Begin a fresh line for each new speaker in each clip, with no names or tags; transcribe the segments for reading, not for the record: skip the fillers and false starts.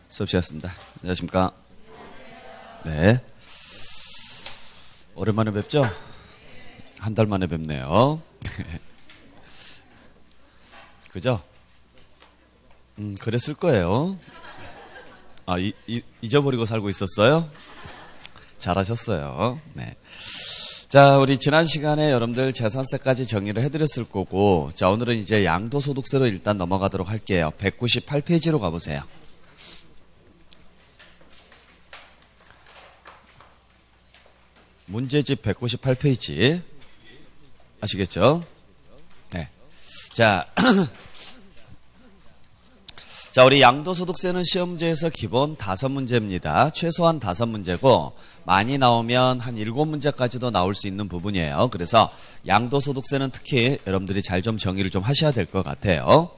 수업 시작했습니다. 안녕하십니까? 네. 오랜만에 뵙죠? 한 달 만에 뵙네요. 그죠? 그랬을 거예요. 아, 잊어버리고 살고 있었어요? 잘하셨어요. 네. 자, 우리 지난 시간에 여러분들 재산세까지 정리를 해드렸을 거고, 자, 오늘은 이제 양도소득세로 일단 넘어가도록 할게요. 198페이지로 가보세요. 문제집 198페이지. 아시겠죠? 네. 자, 자, 우리 양도소득세는 시험지에서 기본 5문제입니다. 최소한 5문제고, 많이 나오면 한 7문제까지도 나올 수 있는 부분이에요. 그래서 양도소득세는 특히 여러분들이 잘 좀 정의를 좀 하셔야 될 것 같아요.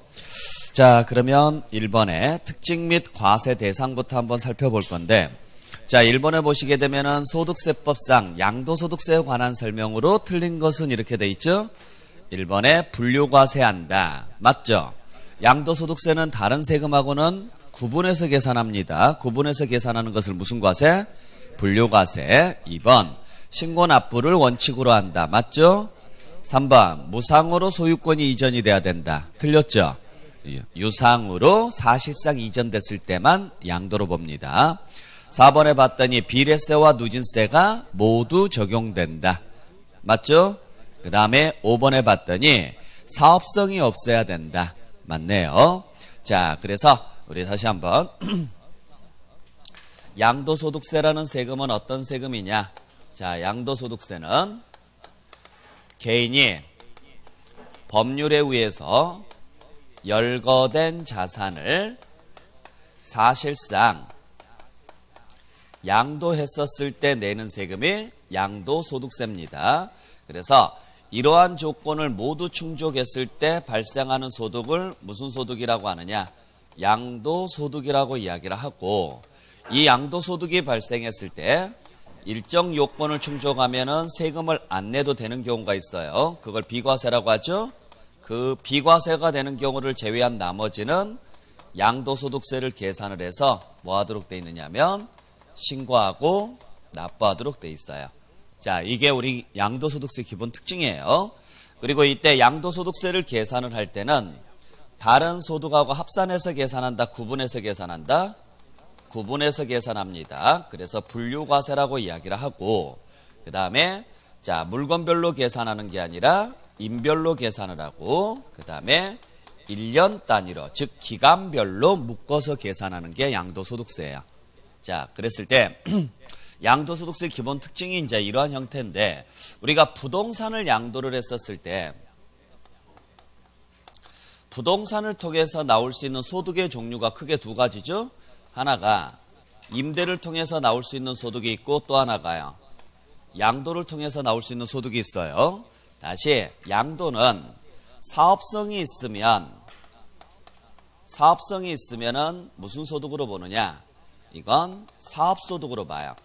자, 그러면 1번에 특징 및 과세 대상부터 한번 살펴볼 건데, 자, 1번에 보시게 되면은 소득세법상 양도소득세에 관한 설명으로 틀린 것은 이렇게 돼 있죠? 1번에 분류과세한다. 맞죠? 양도소득세는 다른 세금하고는 구분해서 계산합니다. 구분해서 계산하는 것을 무슨 과세? 분류과세. 2번, 신고납부를 원칙으로 한다. 맞죠? 3번, 무상으로 소유권이 이전이 돼야 된다. 틀렸죠? 유상으로 사실상 이전됐을 때만 양도로 봅니다. 4번에 봤더니 비례세와 누진세가 모두 적용된다. 맞죠? 그 다음에 5번에 봤더니 사업성이 없어야 된다. 맞네요. 자, 그래서 우리 다시 한번 양도소득세라는 세금은 어떤 세금이냐? 자, 양도소득세는 개인이 법률에 의해서 열거된 자산을 사실상 양도했었을 때 내는 세금이 양도소득세입니다. 그래서 이러한 조건을 모두 충족했을 때 발생하는 소득을 무슨 소득이라고 하느냐? 양도소득이라고 이야기를 하고, 이 양도소득이 발생했을 때 일정 요건을 충족하면은 세금을 안 내도 되는 경우가 있어요. 그걸 비과세라고 하죠. 그 비과세가 되는 경우를 제외한 나머지는 양도소득세를 계산을 해서 뭐 하도록 돼 있느냐면 신고하고 납부하도록 돼 있어요. 자, 이게 우리 양도소득세 기본 특징이에요. 그리고 이때 양도소득세를 계산을 할 때는 다른 소득하고 합산해서 계산한다, 구분해서 계산한다? 구분해서 계산합니다. 그래서 분류과세라고 이야기를 하고, 그 다음에 자, 물건별로 계산하는 게 아니라 인별로 계산을 하고, 그 다음에 1년 단위로, 즉 기간별로 묶어서 계산하는 게 양도소득세예요. 자, 그랬을 때 양도소득세 기본 특징이 이제 이러한 형태인데, 우리가 부동산을 양도를 했었을 때 부동산을 통해서 나올 수 있는 소득의 종류가 크게 두 가지죠. 하나가 임대를 통해서 나올 수 있는 소득이 있고, 또 하나가요, 양도를 통해서 나올 수 있는 소득이 있어요. 다시, 양도는 사업성이 있으면은 무슨 소득으로 보느냐? 이건 사업소득으로 봐요.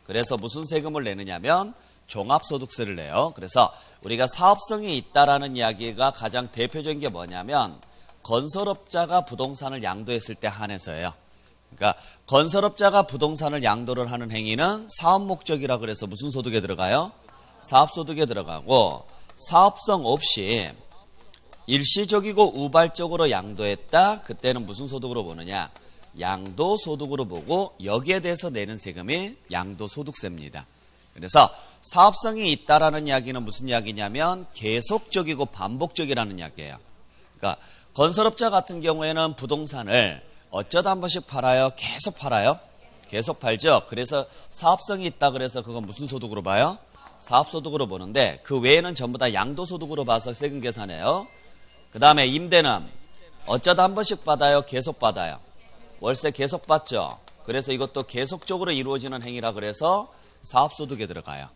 그래서 무슨 세금을 내느냐면 종합소득세를 내요. 그래서 우리가 사업성이 있다라는 이야기가 가장 대표적인 게 뭐냐면 건설업자가 부동산을 양도했을 때 한해서예요. 그러니까 건설업자가 부동산을 양도를 하는 행위는 사업 목적이라 그래서 무슨 소득에 들어가요? 사업소득에 들어가고, 사업성 없이 일시적이고 우발적으로 양도했다. 그때는 무슨 소득으로 보느냐? 양도소득으로 보고, 여기에 대해서 내는 세금이 양도소득세입니다. 그래서 사업성이 있다라는 이야기는 무슨 이야기냐면 계속적이고 반복적이라는 이야기예요. 그러니까 건설업자 같은 경우에는 부동산을 어쩌다 한 번씩 팔아요? 계속 팔아요? 계속 팔죠. 그래서 사업성이 있다 그래서 그건 무슨 소득으로 봐요? 사업소득으로 보는데, 그 외에는 전부 다 양도소득으로 봐서 세금 계산해요. 그 다음에 임대는 어쩌다 한 번씩 받아요? 계속 받아요? 월세 계속 받죠. 그래서 이것도 계속적으로 이루어지는 행위라 그래서 사업소득에 들어가요.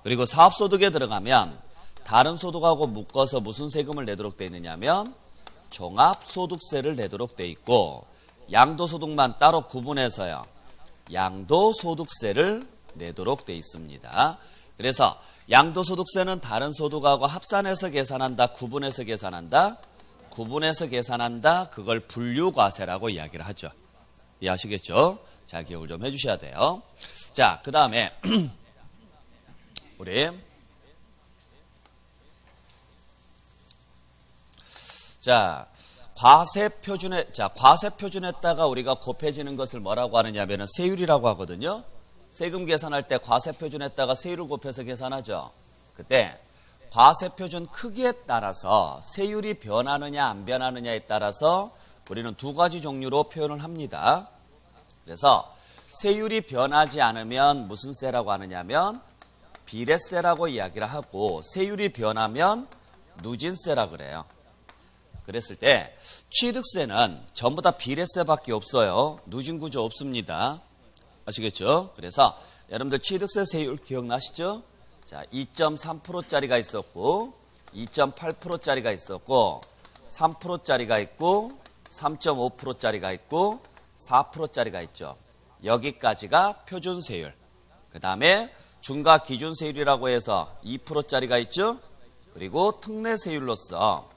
그리고 사업소득에 들어가면 다른 소득하고 묶어서 무슨 세금을 내도록 돼 있느냐면 종합소득세를 내도록 돼 있고, 양도소득만 따로 구분해서요, 양도소득세를 내도록 돼 있습니다. 그래서 양도소득세는 다른 소득하고 합산해서 계산한다, 구분해서 계산한다? 구분해서 계산한다. 그걸 분류과세라고 이야기를 하죠. 이해하시겠죠? 잘 기억을 좀 해주셔야 돼요. 자, 그 다음에 우리 과세 표준에다가 우리가 곱해지는 것을 뭐라고 하느냐면은 세율이라고 하거든요. 세금 계산할 때 과세 표준에다가 세율을 곱해서 계산하죠. 그때 과세 표준 크기에 따라서 세율이 변하느냐 안 변하느냐에 따라서 우리는 두 가지 종류로 표현을 합니다. 그래서 세율이 변하지 않으면 무슨 세라고 하느냐면 비례세라고 이야기를 하고, 세율이 변하면 누진세라 그래요. 그랬을 때 취득세는 전부 다 비례세밖에 없어요. 누진구조 없습니다. 아시겠죠? 그래서 여러분들 취득세 세율 기억나시죠? 자, 2.3%짜리가 있었고 2.8%짜리가 있었고 3%짜리가 있고 3.5%짜리가 있고 4%짜리가 있죠. 여기까지가 표준세율. 그 다음에 중과 기준세율이라고 해서 2%짜리가 있죠. 그리고 특례세율로서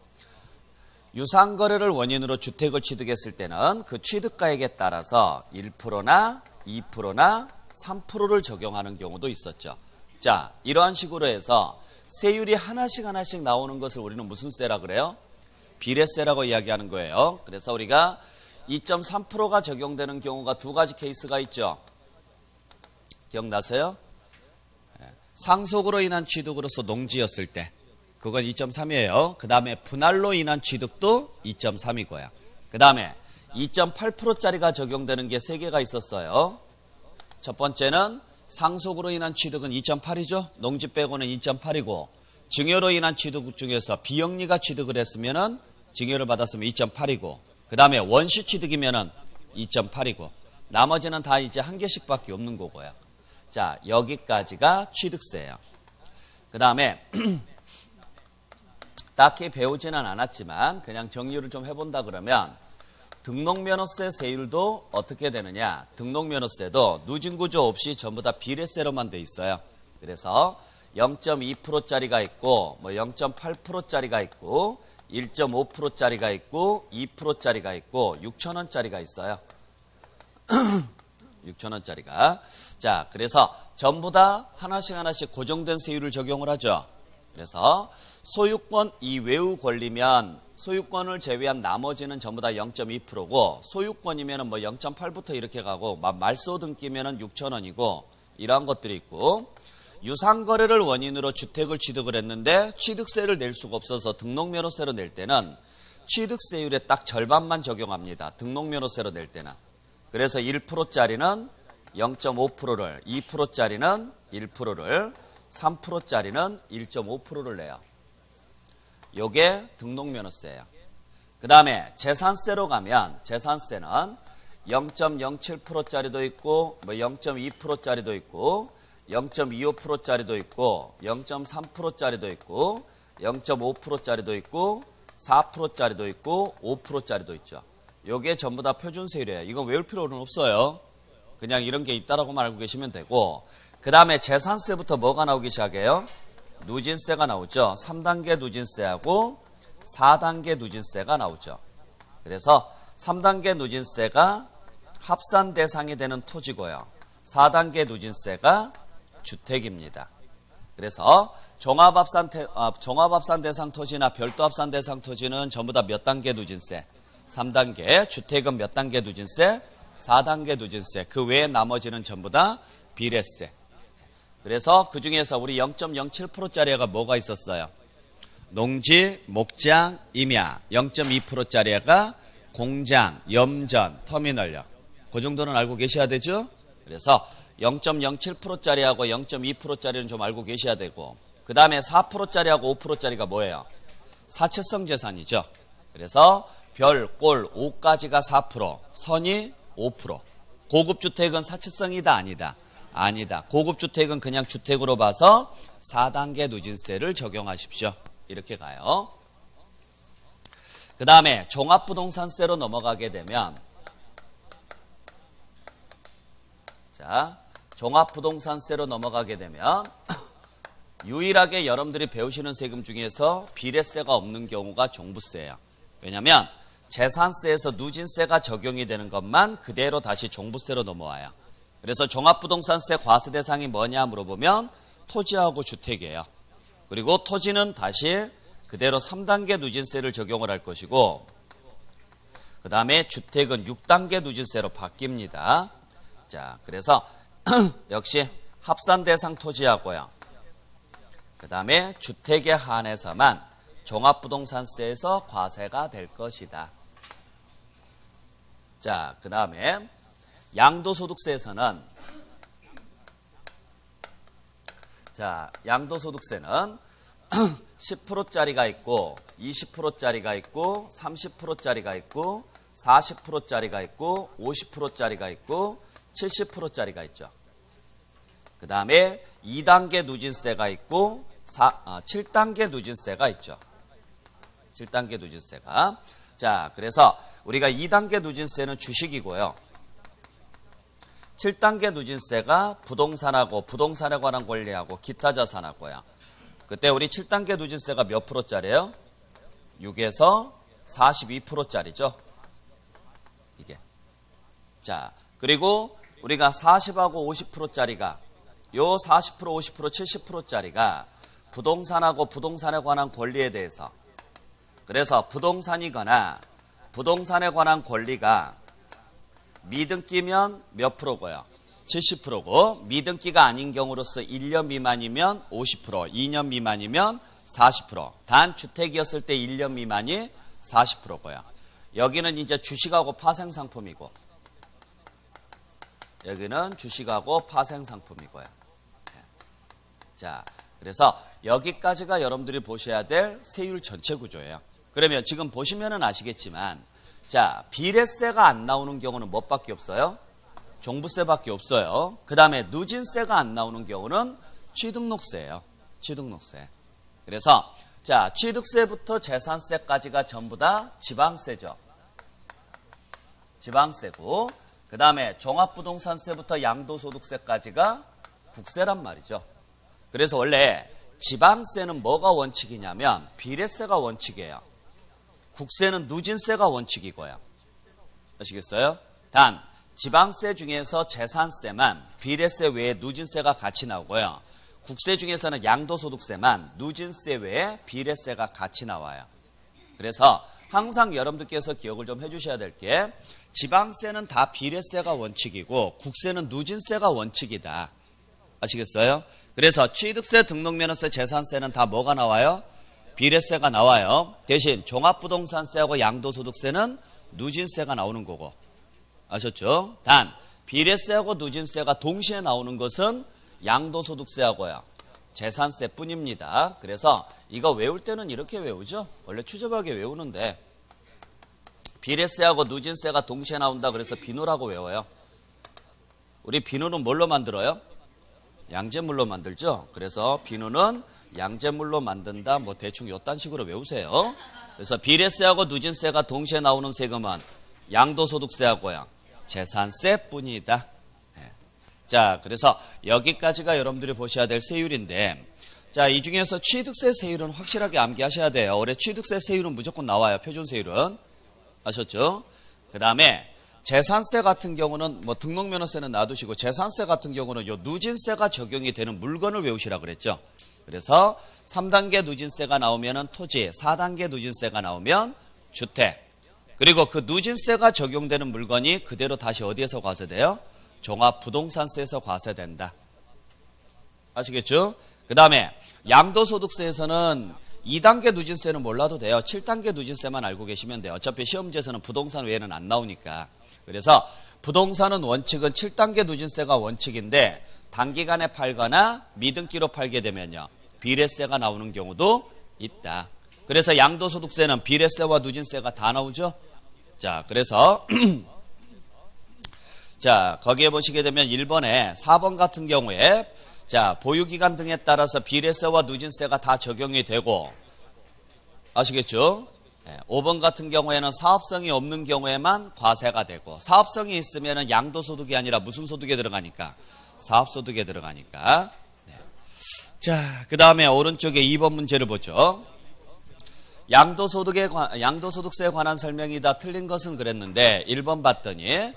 유상거래를 원인으로 주택을 취득했을 때는 그 취득가액에 따라서 1%나 2%나 3%를 적용하는 경우도 있었죠. 자, 이러한 식으로 해서 세율이 하나씩 나오는 것을 우리는 무슨 세라 그래요? 비례세라고 이야기하는 거예요. 그래서 우리가 2.3%가 적용되는 경우가 두 가지 케이스가 있죠. 기억나세요? 상속으로 인한 취득으로서 농지였을 때 그건 2.3이에요. 그 다음에 분할로 인한 취득도 2.3이고요. 그 다음에 2.8%짜리가 적용되는 게 세 개가 있었어요. 첫 번째는 상속으로 인한 취득은 2.8이죠. 농지 빼고는 2.8이고, 증여로 인한 취득 중에서 비영리가 취득을 했으면은 증여를 받았으면 2.8이고, 그 다음에 원시 취득이면은 2.8이고, 나머지는 다 이제 한 개씩밖에 없는 거고요. 자, 여기까지가 취득세예요. 그 다음에 딱히 배우지는 않았지만 그냥 정리를 좀 해본다 그러면 등록면허세 세율도 어떻게 되느냐. 등록면허세도 누진구조 없이 전부 다 비례세로만 돼 있어요. 그래서 0.2%짜리가 있고 0.8%짜리가 있고 1.5%짜리가 있고 2%짜리가 있고 6,000원짜리가 있어요. 6,000원짜리가. 자, 그래서 전부 다 하나씩 고정된 세율을 적용을 하죠. 그래서 소유권 이외의 권리면 소유권을 제외한 나머지는 전부 다 0.2%고, 소유권이면 0.8부터 이렇게 가고, 말소 등기면 6,000원이고, 이러한 것들이 있고, 유상거래를 원인으로 주택을 취득을 했는데 취득세를 낼 수가 없어서 등록면허세로 낼 때는 취득세율의 딱 절반만 적용합니다. 등록면허세로 낼 때는. 그래서 1%짜리는 0.5%를, 2%짜리는 1%를, 3%짜리는 1.5%를 내요. 요게 등록면허세예요. 그 다음에 재산세로 가면 재산세는 0.07%짜리도 있고 0.2%짜리도 있고 0.25%짜리도 있고 0.3%짜리도 있고 0.5%짜리도 있고 4%짜리도 있고 5%짜리도 있죠. 요게 전부 다 표준세율이에요. 이거 외울 필요는 없어요. 그냥 이런 게 있다라고만 알고 계시면 되고, 그 다음에 재산세부터 뭐가 나오기 시작해요? 누진세가 나오죠. 3단계 누진세하고 4단계 누진세가 나오죠. 그래서 3단계 누진세가 합산 대상이 되는 토지고요. 4단계 누진세가 주택입니다. 그래서 종합합산 대상 토지나 별도합산 대상 토지는 전부 다 몇 단계 누진세? 3단계. 주택은 몇 단계 누진세? 4단계 누진세. 그 외에 나머지는 전부 다 비례세. 그래서 그 중에서 우리 0.07%짜리가 뭐가 있었어요? 농지, 목장, 임야. 0.2%짜리가 공장, 염전, 터미널력. 그 정도는 알고 계셔야 되죠? 그래서 0.07%짜리하고 0.2%짜리는 좀 알고 계셔야 되고, 그 다음에 4%짜리하고 5%짜리가 뭐예요? 사채성 재산이죠. 그래서 별, 꼴, 5까지가 4%, 선이 5%. 고급주택은 사채성이다 아니다? 아니다. 고급주택은 그냥 주택으로 봐서 4단계 누진세를 적용하십시오. 이렇게 가요. 그 다음에 종합부동산세로 넘어가게 되면, 자, 종합부동산세로 넘어가게 되면 유일하게 여러분들이 배우시는 세금 중에서 비례세가 없는 경우가 종부세예요. 왜냐하면 재산세에서 누진세가 적용이 되는 것만 그대로 다시 종부세로 넘어와요. 그래서 종합부동산세 과세 대상이 뭐냐 물어보면 토지하고 주택이에요. 그리고 토지는 다시 그대로 3단계 누진세를 적용을 할 것이고, 그 다음에 주택은 6단계 누진세로 바뀝니다. 자, 그래서 역시 합산 대상 토지하고요. 그 다음에 주택에 한해서만 종합부동산세에서 과세가 될 것이다. 자, 그 다음에 양도소득세에서는, 자, 양도소득세는 10%짜리가 있고 20%짜리가 있고 30%짜리가 있고 40%짜리가 있고 50%짜리가 있고 70%짜리가 있죠. 그 다음에 2단계 누진세가 있고 7단계 누진세가 있죠. 7단계 누진세가. 자, 그래서 우리가 2단계 누진세는 주식이고요. 7단계 누진세가 부동산하고 부동산에 관한 권리하고 기타 자산하고요. 그때 우리 7단계 누진세가 몇 프로짜리예요? 6에서 42%짜리죠. 이게. 자, 그리고 우리가 40하고 50%짜리가, 요 40%, 50%, 70%짜리가 부동산하고 부동산에 관한 권리에 대해서, 그래서 부동산이거나 부동산에 관한 권리가 미등기면 몇 프로고요? 70%고, 미등기가 아닌 경우로서 1년 미만이면 50%, 2년 미만이면 40%, 단 주택이었을 때 1년 미만이 40%고요. 여기는 이제 주식하고 파생상품이고, 여기는 주식하고 파생상품이고요. 자, 그래서 여기까지가 여러분들이 보셔야 될 세율 전체 구조예요. 그러면 지금 보시면은 아시겠지만, 자, 비례세가 안 나오는 경우는 뭐밖에 없어요? 종부세밖에 없어요. 그 다음에 누진세가 안 나오는 경우는 취등록세예요. 취등록세. 그래서 자, 취득세부터 재산세까지가 전부 다 지방세죠. 지방세고, 그 다음에 종합부동산세부터 양도소득세까지가 국세란 말이죠. 그래서 원래 지방세는 뭐가 원칙이냐면 비례세가 원칙이에요. 국세는 누진세가 원칙이고요. 아시겠어요? 단 지방세 중에서 재산세만 비례세 외에 누진세가 같이 나오고요. 국세 중에서는 양도소득세만 누진세 외에 비례세가 같이 나와요. 그래서 항상 여러분들께서 기억을 좀 해주셔야 될 게, 지방세는 다 비례세가 원칙이고 국세는 누진세가 원칙이다. 아시겠어요? 그래서 취득세, 등록면허세, 재산세는 다 뭐가 나와요? 비례세가 나와요. 대신 종합부동산세하고 양도소득세는 누진세가 나오는 거고. 아셨죠? 단 비례세하고 누진세가 동시에 나오는 것은 양도소득세하고요, 재산세뿐입니다. 그래서 이거 외울 때는 이렇게 외우죠. 원래 추접하게 외우는데 비례세하고 누진세가 동시에 나온다 그래서 비누라고 외워요. 우리 비누는 뭘로 만들어요? 양잿물로 만들죠. 그래서 비누는 양잿물로 만든다, 뭐 대충 요딴 식으로 외우세요. 그래서 비례세하고 누진세가 동시에 나오는 세금은 양도소득세하고요, 재산세뿐이다. 자, 그래서 여기까지가 여러분들이 보셔야 될 세율인데, 자, 이 중에서 취득세 세율은 확실하게 암기하셔야 돼요. 올해 취득세 세율은 무조건 나와요. 표준 세율은. 아셨죠? 그 다음에 재산세 같은 경우는 뭐 등록면허세는 놔두시고, 재산세 같은 경우는 요 누진세가 적용이 되는 물건을 외우시라 그랬죠. 그래서 3단계 누진세가 나오면은 토지, 4단계 누진세가 나오면 주택, 그리고 그 누진세가 적용되는 물건이 그대로 다시 어디에서 과세돼요? 종합부동산세에서 과세된다. 아시겠죠? 그 다음에 양도소득세에서는 2단계 누진세는 몰라도 돼요. 7단계 누진세만 알고 계시면 돼요. 어차피 시험지에서는 부동산 외에는 안 나오니까. 그래서 부동산은 원칙은 7단계 누진세가 원칙인데, 단기간에 팔거나 미등기로 팔게 되면요, 비례세가 나오는 경우도 있다. 그래서 양도소득세는 비례세와 누진세가 다 나오죠. 자, 그래서 자, 거기에 보시게 되면 1번에 4번 같은 경우에, 자, 보유기간 등에 따라서 비례세와 누진세가 다 적용이 되고, 아시겠죠? 5번 같은 경우에는 사업성이 없는 경우에만 과세가 되고, 사업성이 있으면 양도소득이 아니라 무슨 소득에 들어가니까? 사업소득에 들어가니까. 자, 그 다음에 오른쪽에 2번 문제를 보죠. 양도소득세에 관한 설명이다. 틀린 것은 그랬는데 1번 봤더니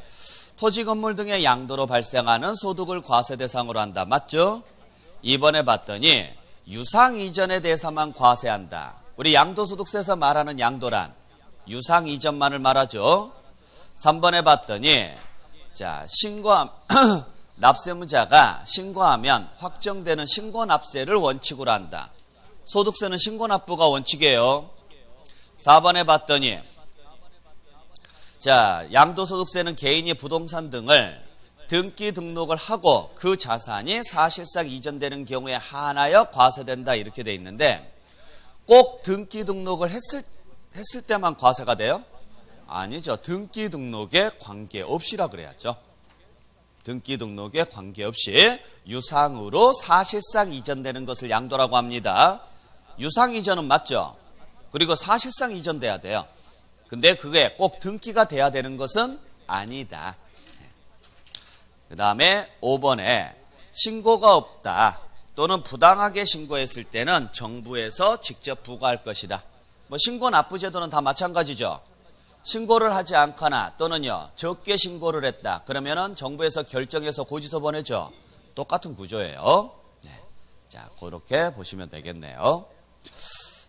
토지 건물 등의 양도로 발생하는 소득을 과세 대상으로 한다. 맞죠? 2번에 봤더니 유상 이전에 대해서만 과세한다. 우리 양도소득세에서 말하는 양도란 유상 이전만을 말하죠. 3번에 봤더니 자, 납세무자가 신고하면 확정되는 신고납세를 원칙으로 한다. 소득세는 신고납부가 원칙이에요. 4번에 봤더니 자, 양도소득세는 개인이 부동산 등을 등기 등록을 하고 그 자산이 사실상 이전되는 경우에 한하여 과세된다. 이렇게 돼 있는데 꼭 등기 등록을 했을 때만 과세가 돼요? 아니죠. 등기 등록에 관계없이라 그래야죠. 등기 등록에 관계없이 유상으로 사실상 이전되는 것을 양도라고 합니다. 유상 이전은 맞죠? 그리고 사실상 이전돼야 돼요. 근데 그게 꼭 등기가 돼야 되는 것은 아니다. 그 다음에 5번에 신고가 없다 또는 부당하게 신고했을 때는 정부에서 직접 부과할 것이다. 뭐 신고납부제도는 다 마찬가지죠. 신고를 하지 않거나 또는요 적게 신고를 했다. 그러면은 정부에서 결정해서 고지서 보내죠. 똑같은 구조예요. 네. 자, 그렇게 보시면 되겠네요.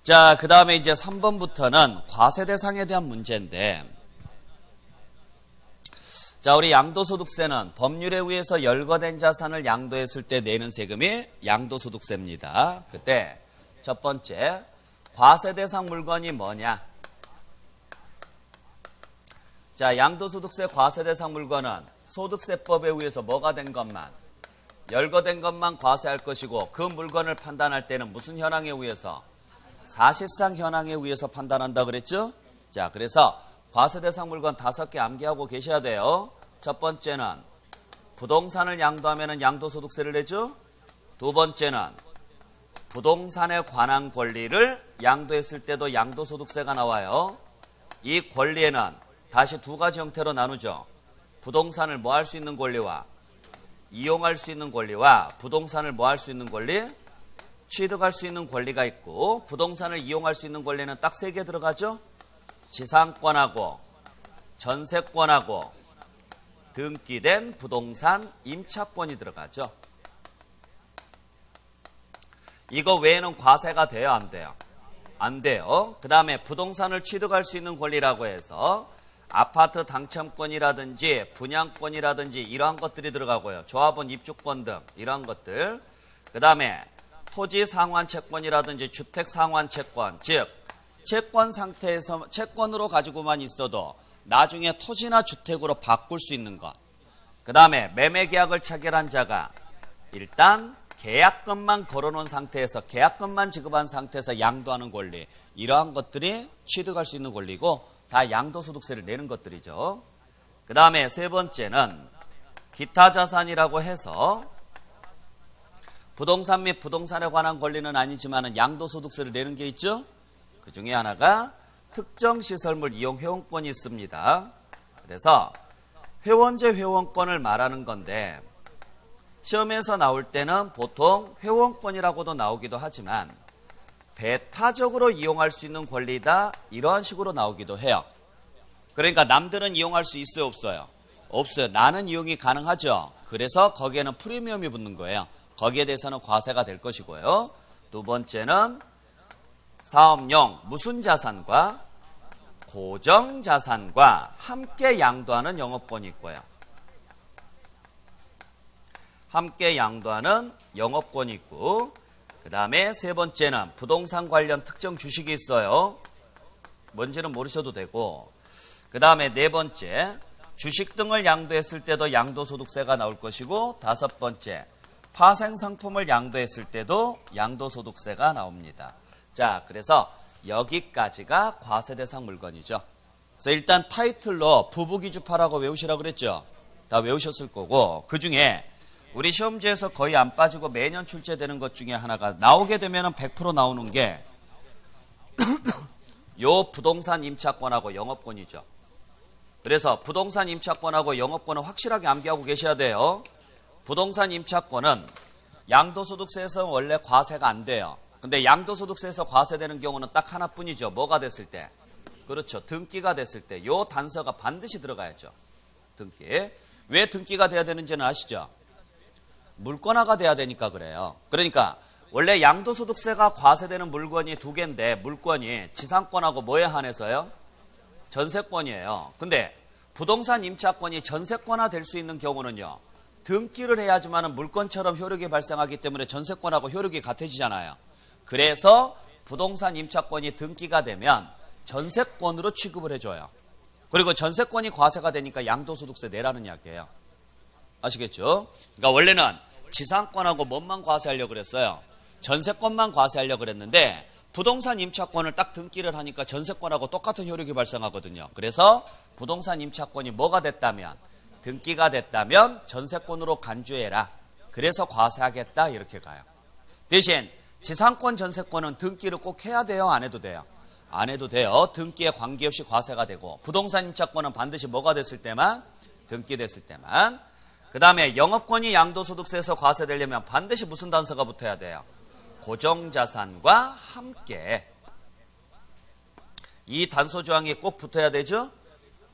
자, 그 다음에 이제 3번부터는 과세 대상에 대한 문제인데, 자, 우리 양도소득세는 법률에 의해서 열거된 자산을 양도했을 때 내는 세금이 양도소득세입니다. 그때 첫 번째, 과세 대상 물건이 뭐냐? 자, 양도소득세 과세 대상 물건은 소득세법에 의해서 뭐가 된 것만, 열거된 것만 과세할 것이고 그 물건을 판단할 때는 무슨 현황에 의해서? 사실상 현황에 의해서 판단한다 그랬죠? 자, 그래서 과세 대상 물건 5개 암기하고 계셔야 돼요. 첫 번째는 부동산을 양도하면 양도소득세를 내죠. 두 번째는 부동산에 관한 권리를 양도했을 때도 양도소득세가 나와요. 이 권리에는 다시 2가지 형태로 나누죠. 부동산을 뭐 할 수 있는 권리와 이용할 수 있는 권리와 부동산을 뭐 할 수 있는 권리? 취득할 수 있는 권리가 있고, 부동산을 이용할 수 있는 권리는 딱 3개 들어가죠. 지상권하고 전세권하고 등기된 부동산 임차권이 들어가죠. 이거 외에는 과세가 돼요, 안 돼요? 안 돼요. 그 다음에 부동산을 취득할 수 있는 권리라고 해서 아파트 당첨권이라든지 분양권이라든지 이러한 것들이 들어가고요. 조합원 입주권 등 이러한 것들. 그 다음에 토지 상환 채권이라든지 주택 상환 채권, 즉 채권 상태에서 채권으로 가지고만 있어도 나중에 토지나 주택으로 바꿀 수 있는 것. 그 다음에 매매 계약을 체결한 자가 일단 계약금만 걸어놓은 상태에서 계약금만 지급한 상태에서 양도하는 권리, 이러한 것들이 취득할 수 있는 권리고 다 양도소득세를 내는 것들이죠. 그 다음에 3번째는 기타 자산이라고 해서 부동산 및 부동산에 관한 권리는 아니지만 양도소득세를 내는 게 있죠. 그 중에 하나가 특정시설물 이용 회원권이 있습니다. 그래서 회원제 회원권을 말하는 건데 시험에서 나올 때는 보통 회원권이라고도 나오기도 하지만 배타적으로 이용할 수 있는 권리다, 이러한 식으로 나오기도 해요. 그러니까 남들은 이용할 수 있어요, 없어요? 없어요. 나는 이용이 가능하죠. 그래서 거기에는 프리미엄이 붙는 거예요. 거기에 대해서는 과세가 될 것이고요. 두 번째는 사업용 무슨 자산과 고정자산과 함께 양도하는 영업권이 있고요. 함께 양도하는 영업권이 있고, 그 다음에 3번째는 부동산 관련 특정 주식이 있어요. 뭔지는 모르셔도 되고, 그 다음에 4번째 주식 등을 양도했을 때도 양도소득세가 나올 것이고, 5번째 파생상품을 양도했을 때도 양도소득세가 나옵니다. 자, 그래서 여기까지가 과세대상 물건이죠. 그래서 일단 타이틀로 부부기주파라고 외우시라고 그랬죠. 다 외우셨을 거고, 그 중에 우리 시험지에서 거의 안 빠지고 매년 출제되는 것 중에 하나가 나오게 되면 100% 나오는 게 요 부동산 임차권하고 영업권이죠. 그래서 부동산 임차권하고 영업권은 확실하게 암기하고 계셔야 돼요. 부동산 임차권은 양도소득세에서 원래 과세가 안 돼요. 근데 양도소득세에서 과세되는 경우는 딱 하나뿐이죠. 뭐가 됐을 때? 그렇죠. 등기가 됐을 때 요 단서가 반드시 들어가야죠. 등기. 왜 등기가 돼야 되는지는 아시죠? 물권화가 돼야 되니까 그래요. 그러니까 원래 양도소득세가 과세되는 물건이 두 개인데 물건이 지상권하고 뭐에 한해서요? 전세권이에요. 근데 부동산 임차권이 전세권화 될 수 있는 경우는요. 등기를 해야지만 물권처럼 효력이 발생하기 때문에 전세권하고 효력이 같아지잖아요. 그래서 부동산 임차권이 등기가 되면 전세권으로 취급을 해줘요. 그리고 전세권이 과세가 되니까 양도소득세 내라는 이야기예요. 아시겠죠? 그러니까 원래는 지상권하고 뭔만 과세하려고 그랬어요? 전세권만 과세하려고 그랬는데 부동산 임차권을 딱 등기를 하니까 전세권하고 똑같은 효력이 발생하거든요. 그래서 부동산 임차권이 뭐가 됐다면, 등기가 됐다면 전세권으로 간주해라. 그래서 과세하겠다 이렇게 가요. 대신 지상권 전세권은 등기를 꼭 해야 돼요? 안 해도 돼요? 안 해도 돼요. 등기에 관계없이 과세가 되고 부동산 임차권은 반드시 뭐가 됐을 때만? 등기됐을 때만. 그 다음에 영업권이 양도소득세에서 과세되려면 반드시 무슨 단서가 붙어야 돼요? 고정자산과 함께. 이 단서 조항이 꼭 붙어야 되죠?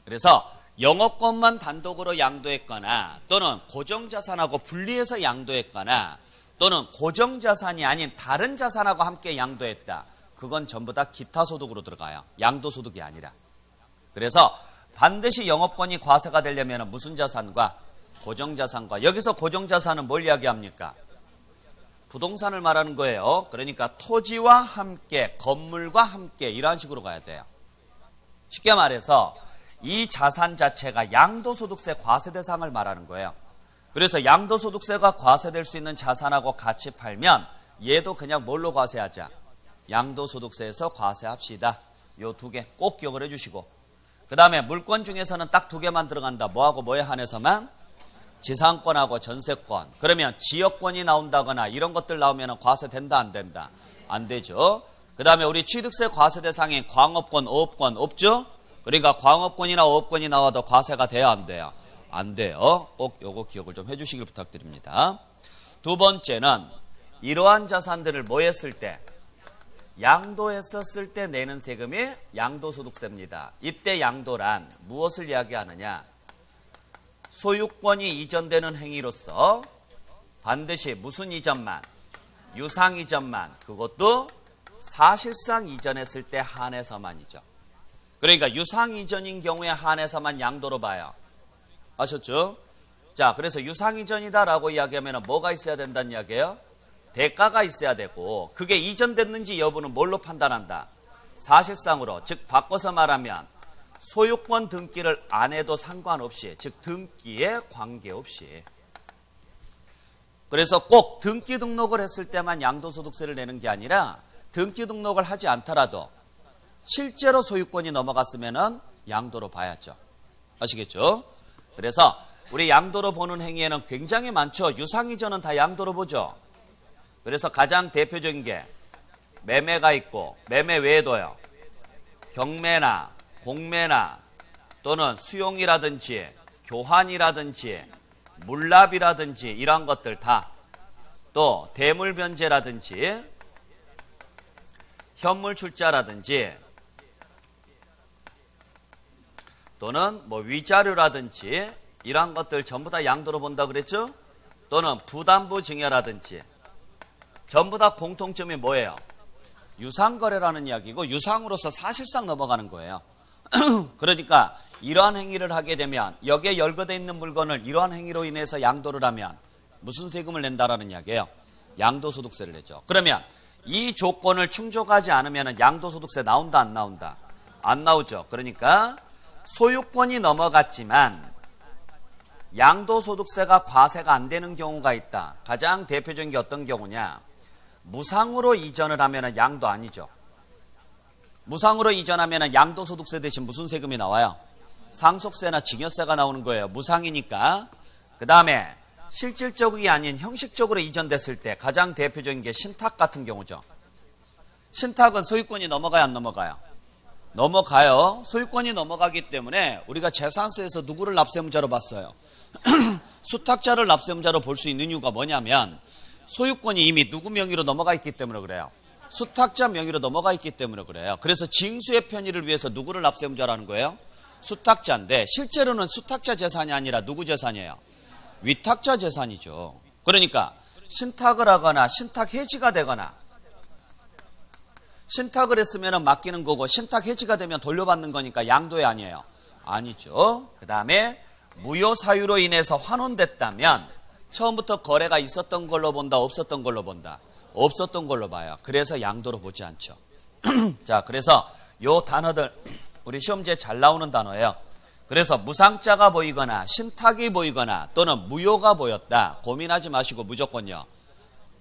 그래서 영업권만 단독으로 양도했거나 또는 고정자산하고 분리해서 양도했거나 또는 고정자산이 아닌 다른 자산하고 함께 양도했다. 그건 전부 다 기타소득으로 들어가요. 양도소득이 아니라. 그래서 반드시 영업권이 과세가 되려면 무슨 자산과? 고정자산과. 여기서 고정자산은 뭘 이야기합니까? 부동산을 말하는 거예요. 그러니까 토지와 함께, 건물과 함께 이런 식으로 가야 돼요. 쉽게 말해서 이 자산 자체가 양도소득세 과세 대상을 말하는 거예요. 그래서 양도소득세가 과세될 수 있는 자산하고 같이 팔면 얘도 그냥 뭘로 과세하자? 양도소득세에서 과세합시다. 요 두 개 꼭 기억을 해주시고, 그 다음에 물권 중에서는 딱 두 개만 들어간다. 뭐하고 뭐에 한해서만? 지상권하고 전세권. 그러면 지역권이 나온다거나 이런 것들 나오면 과세된다 안 된다? 안 되죠. 그 다음에 우리 취득세 과세 대상인 광업권, 어업권 없죠? 그러니까 광업권이나 어업권이 나와도 과세가 돼야 안 돼요? 안 돼요. 꼭 요거 기억을 좀 해주시길 부탁드립니다. 두 번째는 이러한 자산들을 뭐 했을 때? 양도했었을 때 내는 세금이 양도소득세입니다. 이때 양도란 무엇을 이야기하느냐? 소유권이 이전되는 행위로서 반드시 무슨 이전만? 유상 이전만. 그것도 사실상 이전했을 때 한해서만이죠. 그러니까 유상 이전인 경우에 한해서만 양도로 봐요. 아셨죠? 자, 그래서 유상 이전이다라고 이야기하면 뭐가 있어야 된다는 이야기예요? 대가가 있어야 되고, 그게 이전됐는지 여부는 뭘로 판단한다? 사실상으로. 즉 바꿔서 말하면 소유권 등기를 안 해도 상관없이, 즉 등기에 관계없이. 그래서 꼭 등기 등록을 했을 때만 양도소득세를 내는 게 아니라 등기 등록을 하지 않더라도 실제로 소유권이 넘어갔으면 양도로 봐야죠. 아시겠죠? 그래서 우리 양도로 보는 행위에는 굉장히 많죠. 유상이전은 다 양도로 보죠. 그래서 가장 대표적인 게 매매가 있고, 매매 외에도요, 경매나 공매나 또는 수용이라든지 교환이라든지 물납이라든지 이런 것들 다, 또 대물변제라든지 현물 출자라든지 또는 뭐 위자료라든지 이런 것들 전부 다 양도로 본다 그랬죠? 또는 부담부 증여라든지 전부 다 공통점이 뭐예요? 유상거래라는 이야기고 유상으로서 사실상 넘어가는 거예요. 그러니까 이러한 행위를 하게 되면 여기에 열거되어 있는 물건을 이러한 행위로 인해서 양도를 하면 무슨 세금을 낸다라는 이야기예요? 양도소득세를 내죠. 그러면 이 조건을 충족하지 않으면 양도소득세 나온다 안 나온다? 안 나오죠. 그러니까 소유권이 넘어갔지만 양도소득세가 과세가 안 되는 경우가 있다. 가장 대표적인 게 어떤 경우냐? 무상으로 이전을 하면 양도 아니죠. 무상으로 이전하면 양도소득세 대신 무슨 세금이 나와요? 상속세나 증여세가 나오는 거예요. 무상이니까. 그 다음에 실질적이 아닌 형식적으로 이전됐을 때 가장 대표적인 게 신탁 같은 경우죠. 신탁은 소유권이 넘어가요 안 넘어가요? 넘어가요. 소유권이 넘어가기 때문에 우리가 재산세에서 누구를 납세의무자로 봤어요? 수탁자를 납세의무자로 볼 수 있는 이유가 뭐냐면 소유권이 이미 누구 명의로 넘어가 있기 때문에 그래요. 수탁자 명의로 넘어가 있기 때문에 그래요. 그래서 징수의 편의를 위해서 누구를 납세의무자라는 거예요? 수탁자인데 실제로는 수탁자 재산이 아니라 누구 재산이에요? 위탁자 재산이죠. 그러니까 신탁을 하거나 신탁 해지가 되거나 신탁을 했으면 맡기는 거고 신탁 해지가 되면 돌려받는 거니까 양도의 아니에요? 아니죠. 그 다음에 무효 사유로 인해서 환원됐다면 처음부터 거래가 있었던 걸로 본다, 없었던 걸로 본다? 없었던 걸로 봐요. 그래서 양도로 보지 않죠. 자, 그래서 요 단어들 우리 시험지에 잘 나오는 단어예요. 그래서 무상자가 보이거나 신탁이 보이거나 또는 무효가 보였다. 고민하지 마시고 무조건요.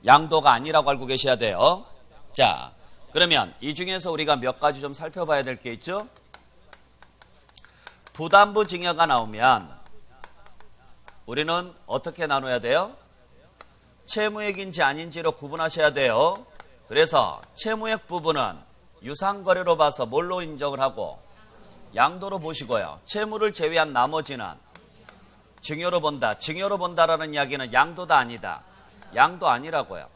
양도가 아니라고 알고 계셔야 돼요. 자, 그러면 이 중에서 우리가 몇 가지 좀 살펴봐야 될 게 있죠. 부담부 증여가 나오면 우리는 어떻게 나눠야 돼요? 채무액인지 아닌지로 구분하셔야 돼요. 그래서 채무액 부분은 유상거래로 봐서 뭘로 인정을 하고 양도로 보시고요. 채무를 제외한 나머지는 증여로 본다. 증여로 본다라는 이야기는 양도다 아니다. 양도 아니라고요.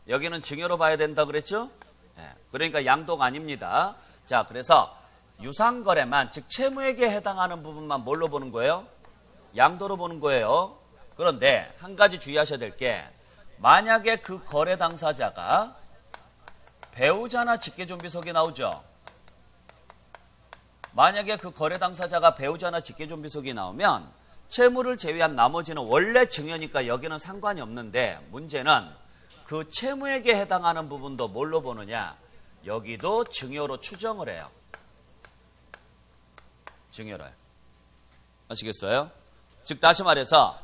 여기는 증여로 봐야 된다 그랬죠? 네. 그러니까 양도가 아닙니다. 자, 그래서 유상거래만 즉 채무액에 해당하는 부분만 뭘로 보는 거예요? 양도로 보는 거예요. 그런데 한 가지 주의하셔야 될 게 만약에 그 거래 당사자가 배우자나 직계존비속에 나오죠. 만약에 그 거래 당사자가 배우자나 직계존비속에 나오면 채무를 제외한 나머지는 원래 증여니까 여기는 상관이 없는데 문제는 그 채무액에 해당하는 부분도 뭘로 보느냐? 여기도 증여로 추정을 해요. 증여를. 아시겠어요? 즉 다시 말해서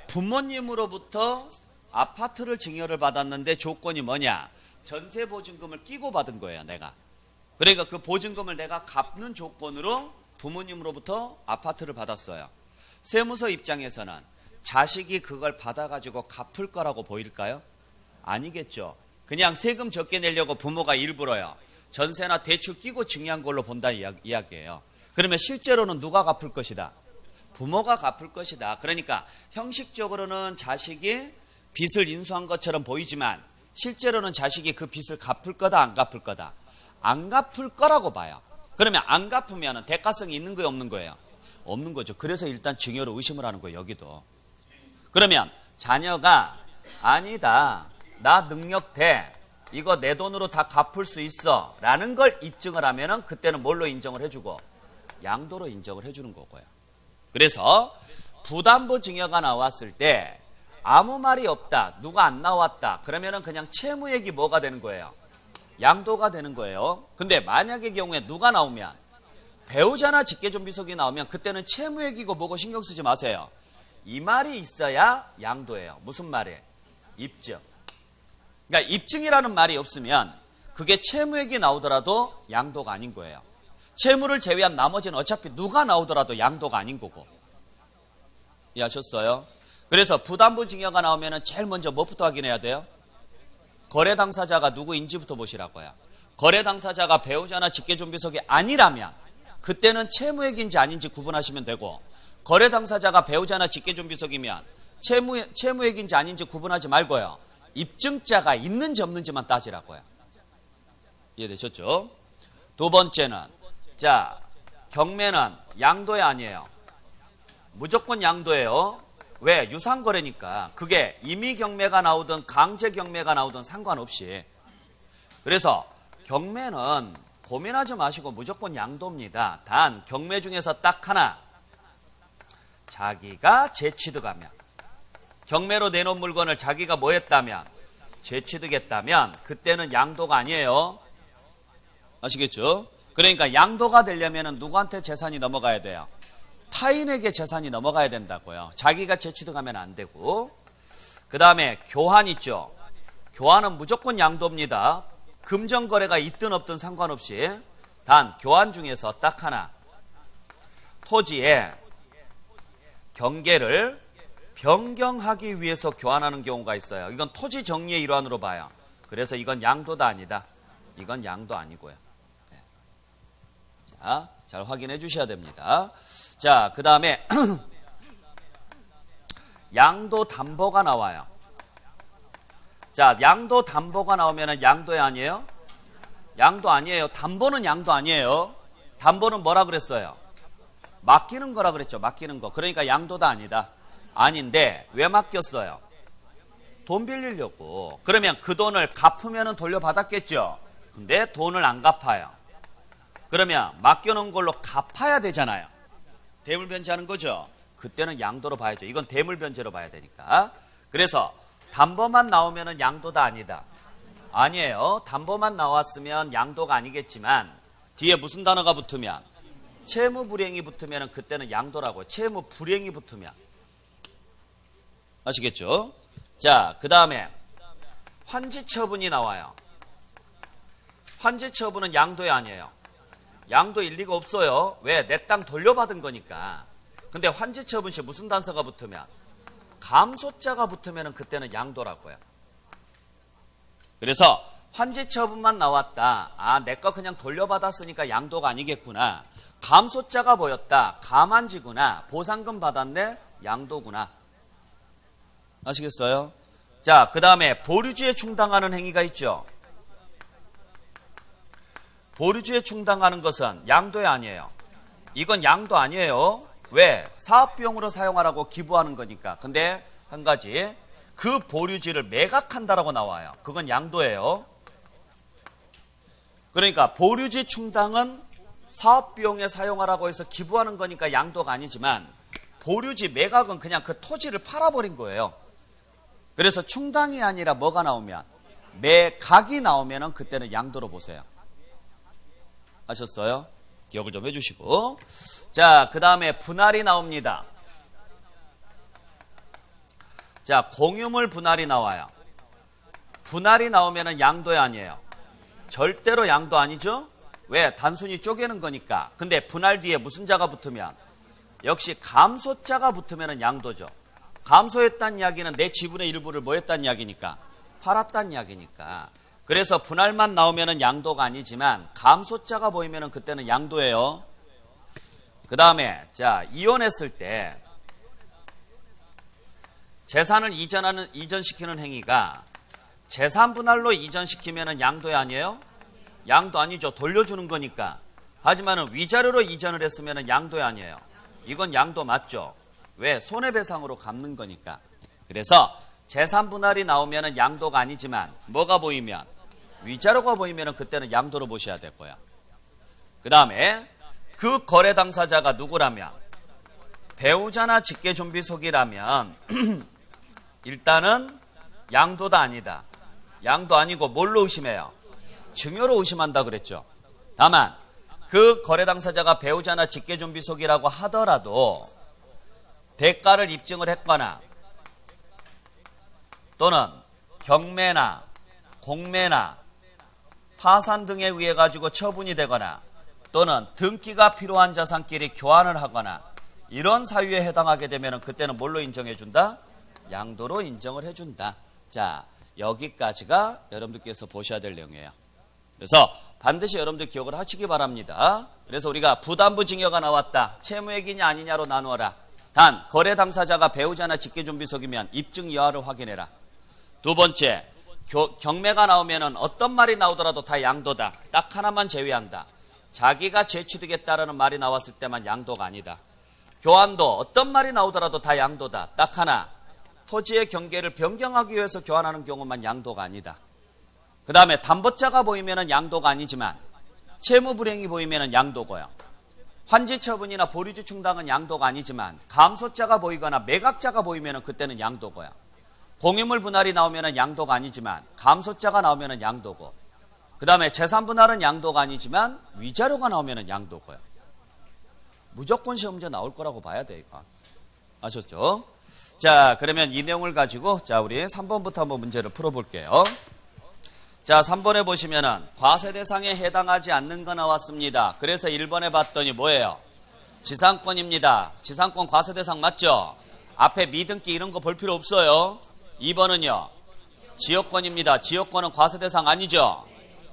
부모님으로부터 아파트를 증여를 받았는데 조건이 뭐냐? 전세 보증금을 끼고 받은 거예요, 내가. 그러니까 그 보증금을 내가 갚는 조건으로 부모님으로부터 아파트를 받았어요. 세무서 입장에서는 자식이 그걸 받아가지고 갚을 거라고 보일까요? 아니겠죠. 그냥 세금 적게 내려고 부모가 일부러요. 전세나 대출 끼고 증여한 걸로 본다 이야기예요. 그러면 실제로는 누가 갚을 것이다? 부모가 갚을 것이다. 그러니까 형식적으로는 자식이 빚을 인수한 것처럼 보이지만 실제로는 자식이 그 빚을 갚을 거다, 안 갚을 거다? 안 갚을 거라고 봐요. 그러면 안 갚으면 대가성이 있는 거예요, 없는 거예요? 없는 거죠. 그래서 일단 증여로 의심을 하는 거예요, 여기도. 그러면 자녀가 아니다, 나 능력 돼, 이거 내 돈으로 다 갚을 수 있어 라는 걸 입증을 하면은 그때는 뭘로 인정을 해주고? 양도로 인정을 해주는 거고요. 그래서 부담부 증여가 나왔을 때 아무 말이 없다, 누가 안 나왔다, 그러면은 그냥 채무액이 뭐가 되는 거예요? 양도가 되는 거예요. 근데 만약의 경우에 누가 나오면 배우자나 직계존비속이 나오면 그때는 채무액이고 뭐고 신경 쓰지 마세요. 이 말이 있어야 양도예요. 무슨 말이에요? 입증. 그러니까 입증이라는 말이 없으면 그게 채무액이 나오더라도 양도가 아닌 거예요. 채무를 제외한 나머지는 어차피 누가 나오더라도 양도가 아닌 거고. 이해하셨어요? 그래서 부담부 증여가 나오면 제일 먼저 뭐부터 확인해야 돼요? 거래 당사자가 누구인지부터 보시라고요. 거래 당사자가 배우자나 직계존비속이 아니라면 그때는 채무액인지 아닌지 구분하시면 되고, 거래 당사자가 배우자나 직계존비속이면 채무액인지 아닌지 구분하지 말고요. 입증자가 있는지 없는지만 따지라고요. 이해되셨죠? 두 번째는 자, 경매는 양도에 아니에요. 무조건 양도예요. 왜? 유상거래니까. 그게 임의경매가 나오든 강제경매가 나오든 상관없이. 그래서 경매는 고민하지 마시고 무조건 양도입니다. 단 경매 중에서 딱 하나, 자기가 재취득하면, 경매로 내놓은 물건을 자기가 뭐 했다면? 재취득했다면 그때는 양도가 아니에요. 아시겠죠? 그러니까 양도가 되려면 누구한테 재산이 넘어가야 돼요? 타인에게 재산이 넘어가야 된다고요. 자기가 재취득하면 안 되고. 그 다음에 교환 있죠. 교환은 무조건 양도입니다. 금전거래가 있든 없든 상관없이. 단 교환 중에서 딱 하나, 토지의 경계를 변경하기 위해서 교환하는 경우가 있어요. 이건 토지 정리의 일환으로 봐요. 그래서 이건 양도다 아니다? 이건 양도 아니고요. 자, 잘 확인해 주셔야 됩니다. 자, 그 다음에 양도 담보가 나와요. 자, 양도 담보가 나오면은 양도에 아니에요? 양도 아니에요. 담보는 양도 아니에요. 담보는 뭐라 그랬어요? 맡기는 거라 그랬죠. 맡기는 거. 그러니까 양도다 아니다. 아닌데 왜 맡겼어요? 돈 빌리려고. 그러면 그 돈을 갚으면 돌려받았겠죠. 근데 돈을 안 갚아요. 그러면 맡겨놓은 걸로 갚아야 되잖아요. 대물변제하는 거죠. 그때는 양도로 봐야죠. 이건 대물변제로 봐야 되니까. 그래서 담보만 나오면 양도다 아니다. 아니에요. 담보만 나왔으면 양도가 아니겠지만 뒤에 무슨 단어가 붙으면 채무불이행이 붙으면 그때는 양도라고. 채무불이행이 붙으면. 아시겠죠? 자, 그 다음에 환지처분이 나와요. 환지처분은 양도에 아니에요. 양도 일리가 없어요. 왜? 내 땅 돌려받은 거니까. 근데 환지처분 시 무슨 단서가 붙으면? 감소자가 붙으면 그때는 양도라고요. 그래서 환지처분만 나왔다. 아, 내 거 그냥 돌려받았으니까 양도가 아니겠구나. 감소자가 보였다. 감한지구나. 보상금 받았네. 양도구나. 아시겠어요? 자, 그 다음에 보류지에 충당하는 행위가 있죠. 보류지에 충당하는 것은 양도에 아니에요. 이건 양도 아니에요. 왜? 사업비용으로 사용하라고 기부하는 거니까. 근데 한 가지, 그 보류지를 매각한다라고 나와요. 그건 양도예요. 그러니까 보류지 충당은 사업비용에 사용하라고 해서 기부하는 거니까 양도가 아니지만 보류지 매각은 그냥 그 토지를 팔아버린 거예요. 그래서 충당이 아니라 뭐가 나오면? 매각이 나오면 그때는 양도로 보세요. 아셨어요? 기억을 좀 해주시고. 자, 그 다음에 분할이 나옵니다. 자, 공유물 분할이 나와요. 분할이 나오면 양도에 아니에요. 절대로 양도 아니죠? 왜? 단순히 쪼개는 거니까. 근데 분할 뒤에 무슨 자가 붙으면? 역시 감소자가 붙으면 양도죠. 감소했다는 이야기는 내 지분의 일부를 뭐 했다는 이야기니까? 팔았다는 이야기니까. 그래서 분할만 나오면 양도가 아니지만 감소자가 보이면 그때는 양도예요. 그 다음에 자, 이혼했을 때 재산을 이전시키는 행위가 재산 분할로 이전시키면 양도에 아니에요? 양도 아니죠. 돌려주는 거니까. 하지만 위자료로 이전을 했으면 양도에 아니에요. 이건 양도 맞죠. 왜? 손해배상으로 갚는 거니까. 그래서 재산 분할이 나오면 양도가 아니지만 뭐가 보이면? 위자료가 보이면 그때는 양도로 보셔야 될 거야. 그 다음에 그 거래 당사자가 누구라면? 배우자나 직계존비속이라면 일단은 양도다 아니다. 양도 아니고 뭘로 의심해요? 증여로 의심한다 그랬죠. 다만 그 거래 당사자가 배우자나 직계존비속이라고 하더라도 대가를 입증을 했거나 또는 경매나 공매나 파산 등에 의해 가지고 처분이 되거나 또는 등기가 필요한 자산끼리 교환을 하거나 이런 사유에 해당하게 되면 그때는 뭘로 인정해 준다? 양도로 인정을 해준다. 자, 여기까지가 여러분들께서 보셔야 될 내용이에요. 그래서 반드시 여러분들 기억을 하시기 바랍니다. 그래서 우리가 부담부 증여가 나왔다. 채무액이냐 아니냐로 나누어라. 단 거래 당사자가 배우자나 직계존비속이면 입증 여하를 확인해라. 두 번째, 경매가 나오면 어떤 말이 나오더라도 다 양도다. 딱 하나만 제외한다. 자기가 재취득했다라는 말이 나왔을 때만 양도가 아니다. 교환도 어떤 말이 나오더라도 다 양도다. 딱 하나, 토지의 경계를 변경하기 위해서 교환하는 경우만 양도가 아니다. 그 다음에 담보자가 보이면 양도가 아니지만 채무불이행이 보이면 양도고요. 환지처분이나 보류지 충당은 양도가 아니지만 감소자가 보이거나 매각자가 보이면 그때는 양도고요. 공유물 분할이 나오면 양도가 아니지만 감소자가 나오면 양도고, 그 다음에 재산 분할은 양도가 아니지만 위자료가 나오면 양도고요. 무조건 시험 문제 나올 거라고 봐야 돼, 이거. 아셨죠? 자, 그러면 이 내용을 가지고 자, 우리 3번부터 한번 문제를 풀어볼게요. 자, 3번에 보시면은 과세 대상에 해당하지 않는 거 나왔습니다. 그래서 1번에 봤더니 뭐예요? 지상권입니다. 지상권 과세 대상 맞죠? 앞에 미등기 이런 거 볼 필요 없어요. 2번은요, 지역권입니다. 지역권은 과세 대상 아니죠?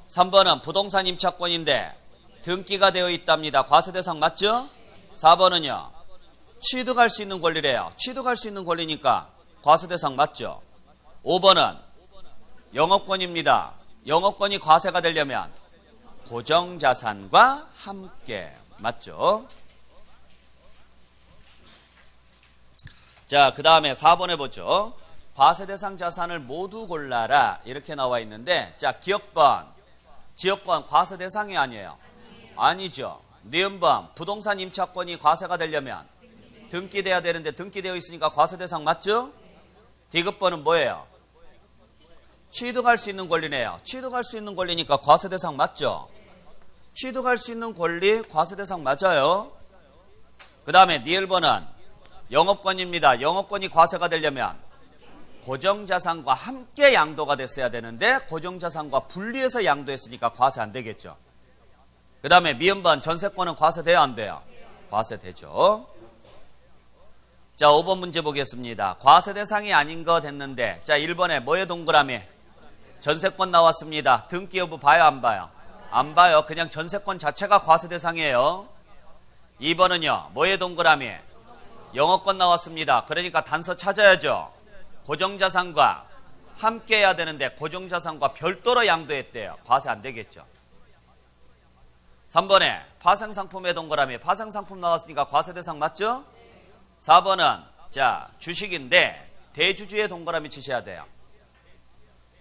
3번은 부동산 임차권인데 등기가 되어 있답니다. 과세 대상 맞죠? 4번은요, 취득할 수 있는 권리래요. 취득할 수 있는 권리니까 과세 대상 맞죠? 5번은 영업권입니다. 영업권이 과세가 되려면 고정자산과 함께. 맞죠? 자, 그 다음에 4번 해보죠. 과세 대상 자산을 모두 골라라. 이렇게 나와 있는데, 자, 기업번, 지역번 과세 대상이 아니에요. 아니죠. 니은번, 부동산 임차권이 과세가 되려면 등기돼야 되는데 등기되어 있으니까 과세 대상 맞죠? 디귿번은 뭐예요? 취득할 수 있는 권리네요. 취득할 수 있는 권리니까 과세 대상 맞죠? 취득할 수 있는 권리 과세 대상 맞아요. 그 다음에 니을번은 영업권입니다. 영업권이 과세가 되려면 고정자산과 함께 양도가 됐어야 되는데 고정자산과 분리해서 양도했으니까 과세 안 되겠죠. 그 다음에 미음번 전세권은 과세돼야 안 돼요? 과세되죠. 자, 5번 문제 보겠습니다. 과세 대상이 아닌 거 됐는데, 자, 1번에 뭐의 동그라미? 전세권 나왔습니다. 등기 여부 봐요, 안 봐요? 안 봐요. 그냥 전세권 자체가 과세 대상이에요. 2번은요, 뭐의 동그라미? 영업권 나왔습니다. 그러니까 단서 찾아야죠. 고정자산과 함께 해야 되는데 고정자산과 별도로 양도했대요. 과세 안 되겠죠. 3번에 파생상품의 동그라미. 파생상품 나왔으니까 과세 대상 맞죠? 4번은 자, 주식인데 대주주의 동그라미 치셔야 돼요.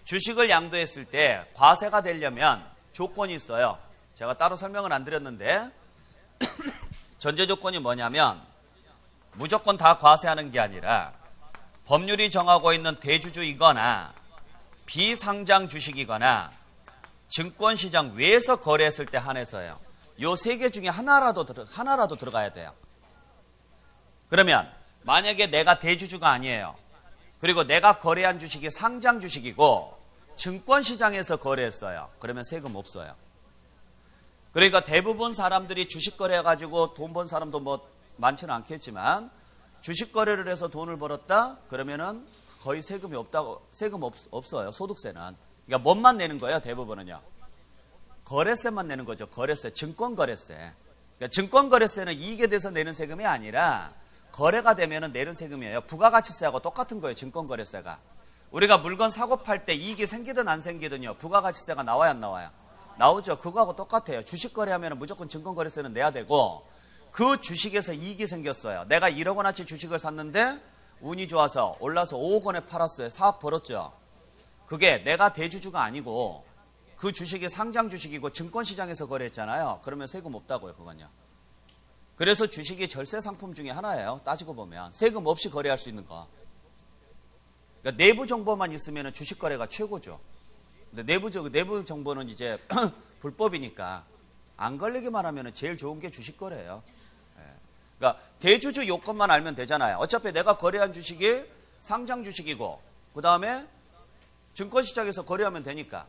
주식을 양도했을 때 과세가 되려면 조건이 있어요. 제가 따로 설명은 안 드렸는데 전제 조건이 뭐냐면 무조건 다 과세하는 게 아니라 법률이 정하고 있는 대주주이거나 비상장 주식이거나 증권시장 외에서 거래했을 때 한해서요. 요 세 개 중에 하나라도 들어가야 돼요. 그러면 만약에 내가 대주주가 아니에요. 그리고 내가 거래한 주식이 상장 주식이고 증권시장에서 거래했어요. 그러면 세금 없어요. 그러니까 대부분 사람들이 주식 거래해가지고 돈 번 사람도 뭐 많지는 않겠지만 주식 거래를 해서 돈을 벌었다? 그러면은 거의 세금이 없다고, 세금 없어요. 소득세는. 그러니까 뭔만 내는 거예요, 대부분은요. 거래세만 내는 거죠. 거래세, 증권거래세. 그러니까 증권거래세는 이익에 대해서 내는 세금이 아니라 거래가 되면은 내는 세금이에요. 부가가치세하고 똑같은 거예요, 증권거래세가. 우리가 물건 사고 팔 때 이익이 생기든 안 생기든요, 부가가치세가 나와요, 안 나와요? 나오죠. 그거하고 똑같아요. 주식 거래하면 무조건 증권거래세는 내야 되고, 그 주식에서 이익이 생겼어요. 내가 1억 원어치 주식을 샀는데 운이 좋아서 올라서 5억 원에 팔았어요. 사업 벌었죠. 그게 내가 대주주가 아니고 그 주식이 상장 주식이고 증권시장에서 거래했잖아요. 그러면 세금 없다고요, 그건요. 그래서 주식이 절세 상품 중에 하나예요. 따지고 보면 세금 없이 거래할 수 있는 거. 그러니까 내부 정보만 있으면 주식 거래가 최고죠. 근데 내부 정보는 이제 불법이니까 안 걸리기만 하면 제일 좋은 게 주식 거래예요. 그러니까 대주주 요건만 알면 되잖아요. 어차피 내가 거래한 주식이 상장 주식이고 그 다음에 증권시장에서 거래하면 되니까.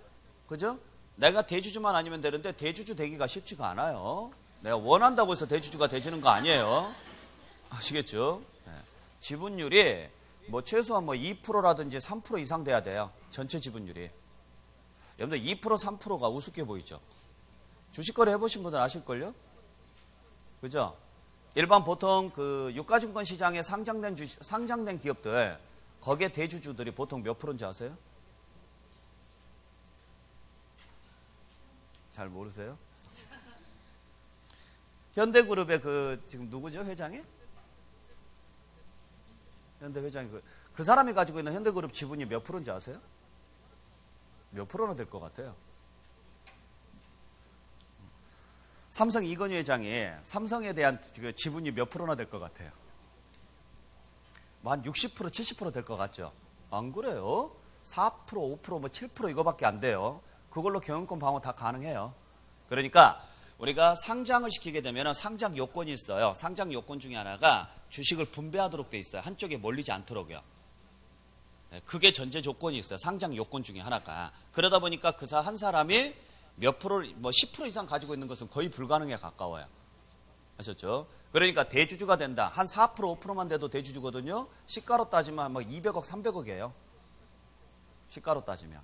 그죠? 내가 대주주만 아니면 되는데 대주주 되기가 쉽지가 않아요. 내가 원한다고 해서 대주주가 되지는 거 아니에요. 아시겠죠? 지분율이 뭐 최소한 뭐 2%라든지 3% 이상 돼야 돼요. 전체 지분율이. 여러분들 2% 3%가 우습게 보이죠? 주식거래 해보신 분들 아실걸요? 그죠? 일반 보통 그 유가증권 시장에 상장된 기업들, 거기에 대주주들이 보통 몇 프로인지 아세요? 잘 모르세요? 현대그룹의 그 지금 누구죠, 회장이? 현대 회장이 그 사람이 가지고 있는 현대그룹 지분이 몇 프로인지 아세요? 몇 프로나 될 것 같아요? 삼성 이건희 회장이 삼성에 대한 그 지분이 몇 프로나 될 것 같아요? 뭐 한 60%, 70% 될 것 같죠? 안 그래요? 4%, 5%, 뭐 7% 이거밖에 안 돼요. 그걸로 경영권 방어 다 가능해요. 그러니까 우리가 상장을 시키게 되면 상장 요건이 있어요. 상장 요건 중에 하나가 주식을 분배하도록 돼 있어요. 한쪽에 몰리지 않도록요. 그게 전제 조건이 있어요. 상장 요건 중에 하나가. 그러다 보니까 그 한 사람이 몇 프로, 뭐 10% 이상 가지고 있는 것은 거의 불가능에 가까워요. 아셨죠? 그러니까 대주주가 된다. 한 4%, 5%만 돼도 대주주거든요. 시가로 따지면 뭐 200억, 300억이에요. 시가로 따지면.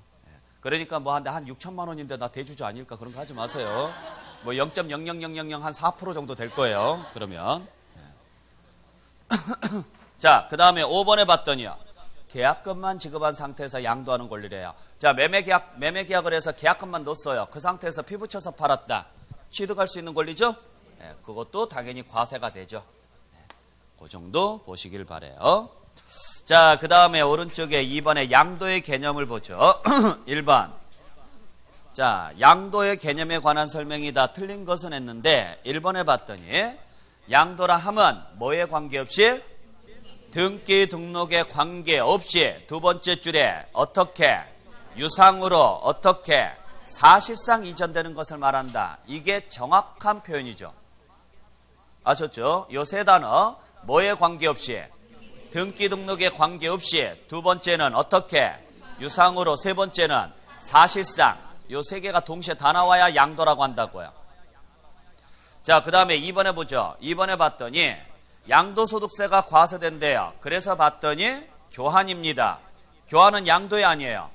그러니까 뭐 한 6천만 원인데 나 대주주 아닐까 그런 거 하지 마세요. 뭐 0.00000 한 4% 정도 될 거예요. 그러면. 자, 그 다음에 5번에 봤더니요. 계약금만 지급한 상태에서 양도하는 권리래요. 자, 매매계약을 해서 계약금만 넣었어요. 그 상태에서 피 붙여서 팔았다. 취득할 수 있는 권리죠? 네, 그것도 당연히 과세가 되죠. 네, 그 정도 보시길 바래요. 자, 그 다음에 오른쪽에 2번에 양도의 개념을 보죠. 1번. 자, 양도의 개념에 관한 설명이 다 틀린 것은 했는데 1번에 봤더니 양도라 함은 뭐에 관계없이? 등기 등록에 관계없이 두 번째 줄에 어떻게? 유상으로 어떻게? 사실상 이전되는 것을 말한다. 이게 정확한 표현이죠. 아셨죠? 요 세 단어 뭐에 관계없이? 등기 등록에 관계없이 두 번째는 어떻게? 유상으로 세 번째는 사실상 요 세 개가 동시에 다 나와야 양도라고 한다고요. 자, 그 다음에 2번에 보죠. 2번에 봤더니 양도소득세가 과세된대요. 그래서 봤더니 교환입니다. 교환은 양도이 아니에요.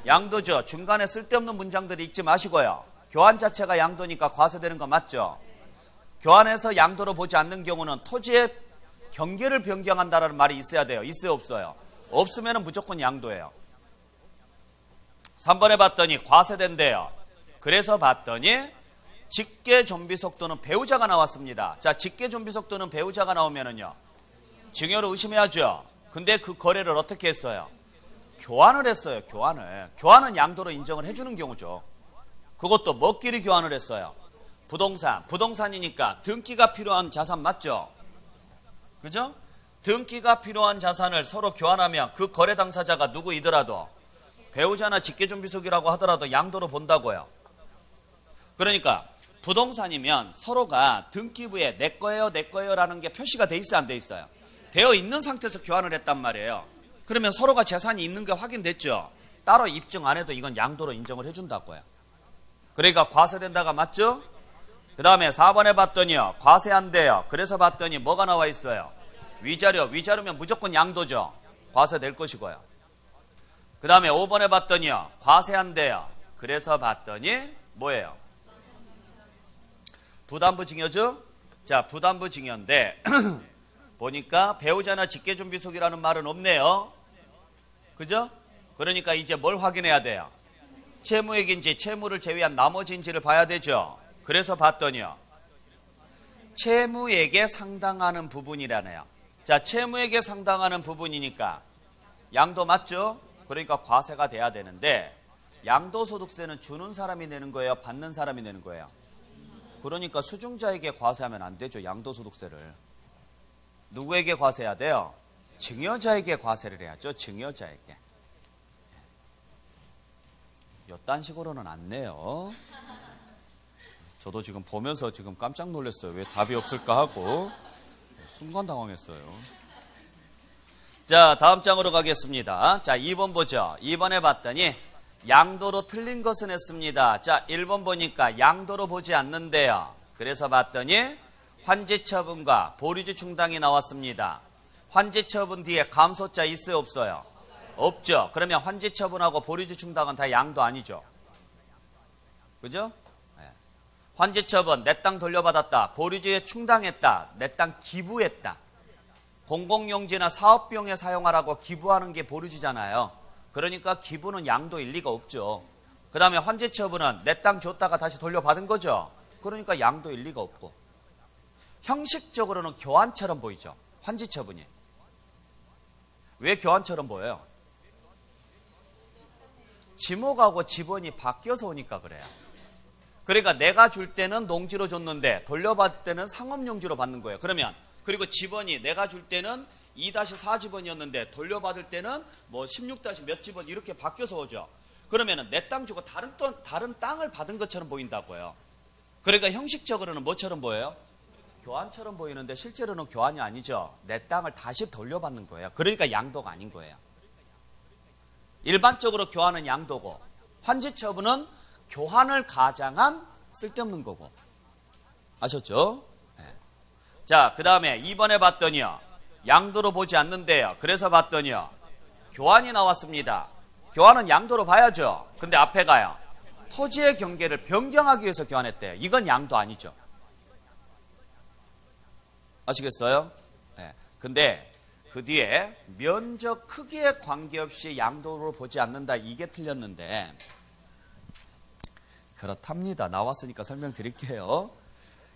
양도죠. 중간에 쓸데없는 문장들이 읽지 마시고요. 교환 자체가 양도니까 과세되는 거 맞죠? 교환해서 양도로 보지 않는 경우는 토지의 경계를 변경한다는 말이 있어야 돼요. 있어요, 없어요? 없으면 무조건 양도예요. 3번에 봤더니 과세된대요. 그래서 봤더니 직계 존비 속도는 배우자가 나왔습니다. 자, 직계 존비 속도는 배우자가 나오면은요, 증여를 의심해야죠. 근데 그 거래를 어떻게 했어요? 교환을 했어요. 교환은 양도로 인정을 해주는 경우죠. 그것도 뭐끼리 교환을 했어요? 부동산이니까 등기가 필요한 자산 맞죠? 그죠? 등기가 필요한 자산을 서로 교환하면 그 거래 당사자가 누구이더라도 배우자나 직계존비속이라고 하더라도 양도로 본다고요. 그러니까 부동산이면 서로가 등기부에 내 거예요 라는 게 표시가 돼 있어요, 안 돼 있어요? 되어 있는 상태에서 교환을 했단 말이에요. 그러면 서로가 재산이 있는 게 확인됐죠. 따로 입증 안 해도 이건 양도로 인정을 해준다고요. 그러니까 과세된다가 맞죠? 그 다음에 4번에 봤더니요, 과세한대요. 그래서 봤더니 뭐가 나와 있어요? 위자료면 무조건 양도죠. 과세될 것이고요. 그 다음에 5번에 봤더니요, 과세한대요. 그래서 봤더니 뭐예요? 부담부 증여죠? 자, 부담부 증여인데 보니까 배우자나 직계존비속이라는 말은 없네요. 그죠? 그러니까 이제 뭘 확인해야 돼요? 채무액인지 채무를 제외한 나머지인지를 봐야 되죠. 그래서 봤더니요, 채무액에 상당하는 부분이라네요. 자, 채무액에 상당하는 부분이니까 양도 맞죠? 그러니까 과세가 돼야 되는데 양도소득세는 주는 사람이 내는 거예요? 받는 사람이 내는 거예요? 그러니까 수중자에게 과세하면 안 되죠. 양도소득세를. 누구에게 과세해야 돼요? 증여자에게 과세를 해야죠. 증여자에게. 이딴 식으로는 안 내요. 저도 지금 보면서 지금 깜짝 놀랐어요. 왜 답이 없을까 하고 순간 당황했어요. 자, 다음 장으로 가겠습니다. 자, 2번 보죠. 2번에 봤더니 양도로 틀린 것은 했습니다. 자, 1번 보니까 양도로 보지 않는데요. 그래서 봤더니 환지처분과 보류지 충당이 나왔습니다. 환지처분 뒤에 감소자 있어요, 없어요? 없죠. 그러면 환지처분하고 보류지 충당은 다 양도 아니죠. 그죠? 네. 환지처분 내 땅 돌려받았다. 보류지에 충당했다. 내 땅 기부했다. 공공용지나 사업비용에 사용하라고 기부하는 게 보류지잖아요. 그러니까 기부는 양도일 리가 없죠. 그 다음에 환지처분은 내 땅 줬다가 다시 돌려받은 거죠. 그러니까 양도일 리가 없고. 형식적으로는 교환처럼 보이죠. 환지처분이. 왜 교환처럼 보여요? 지목하고 지번이 바뀌어서 오니까 그래요. 그러니까 내가 줄 때는 농지로 줬는데 돌려받을 때는 상업용지로 받는 거예요. 그러면 그리고 지번이 내가 줄 때는 2-4지번이었는데 돌려받을 때는 뭐 16- 몇 지번 이렇게 바뀌어서 오죠. 그러면은 내 땅 주고 다른 땅을 받은 것처럼 보인다고요. 그러니까 형식적으로는 뭐처럼 보여요? 교환처럼 보이는데 실제로는 교환이 아니죠. 내 땅을 다시 돌려받는 거예요. 그러니까 양도가 아닌 거예요. 일반적으로 교환은 양도고 환지처분은 교환을 가장한 쓸데없는 거고. 아셨죠? 네. 자, 그 다음에 2번에 봤더니요, 양도로 보지 않는데요. 그래서 봤더니요, 교환이 나왔습니다. 교환은 양도로 봐야죠. 근데 앞에 가요, 토지의 경계를 변경하기 위해서 교환했대요. 이건 양도 아니죠. 아시겠어요? 네. 근데 그 뒤에 면적 크기에 관계없이 양도로 보지 않는다. 이게 틀렸는데 그렇답니다. 나왔으니까 설명드릴게요.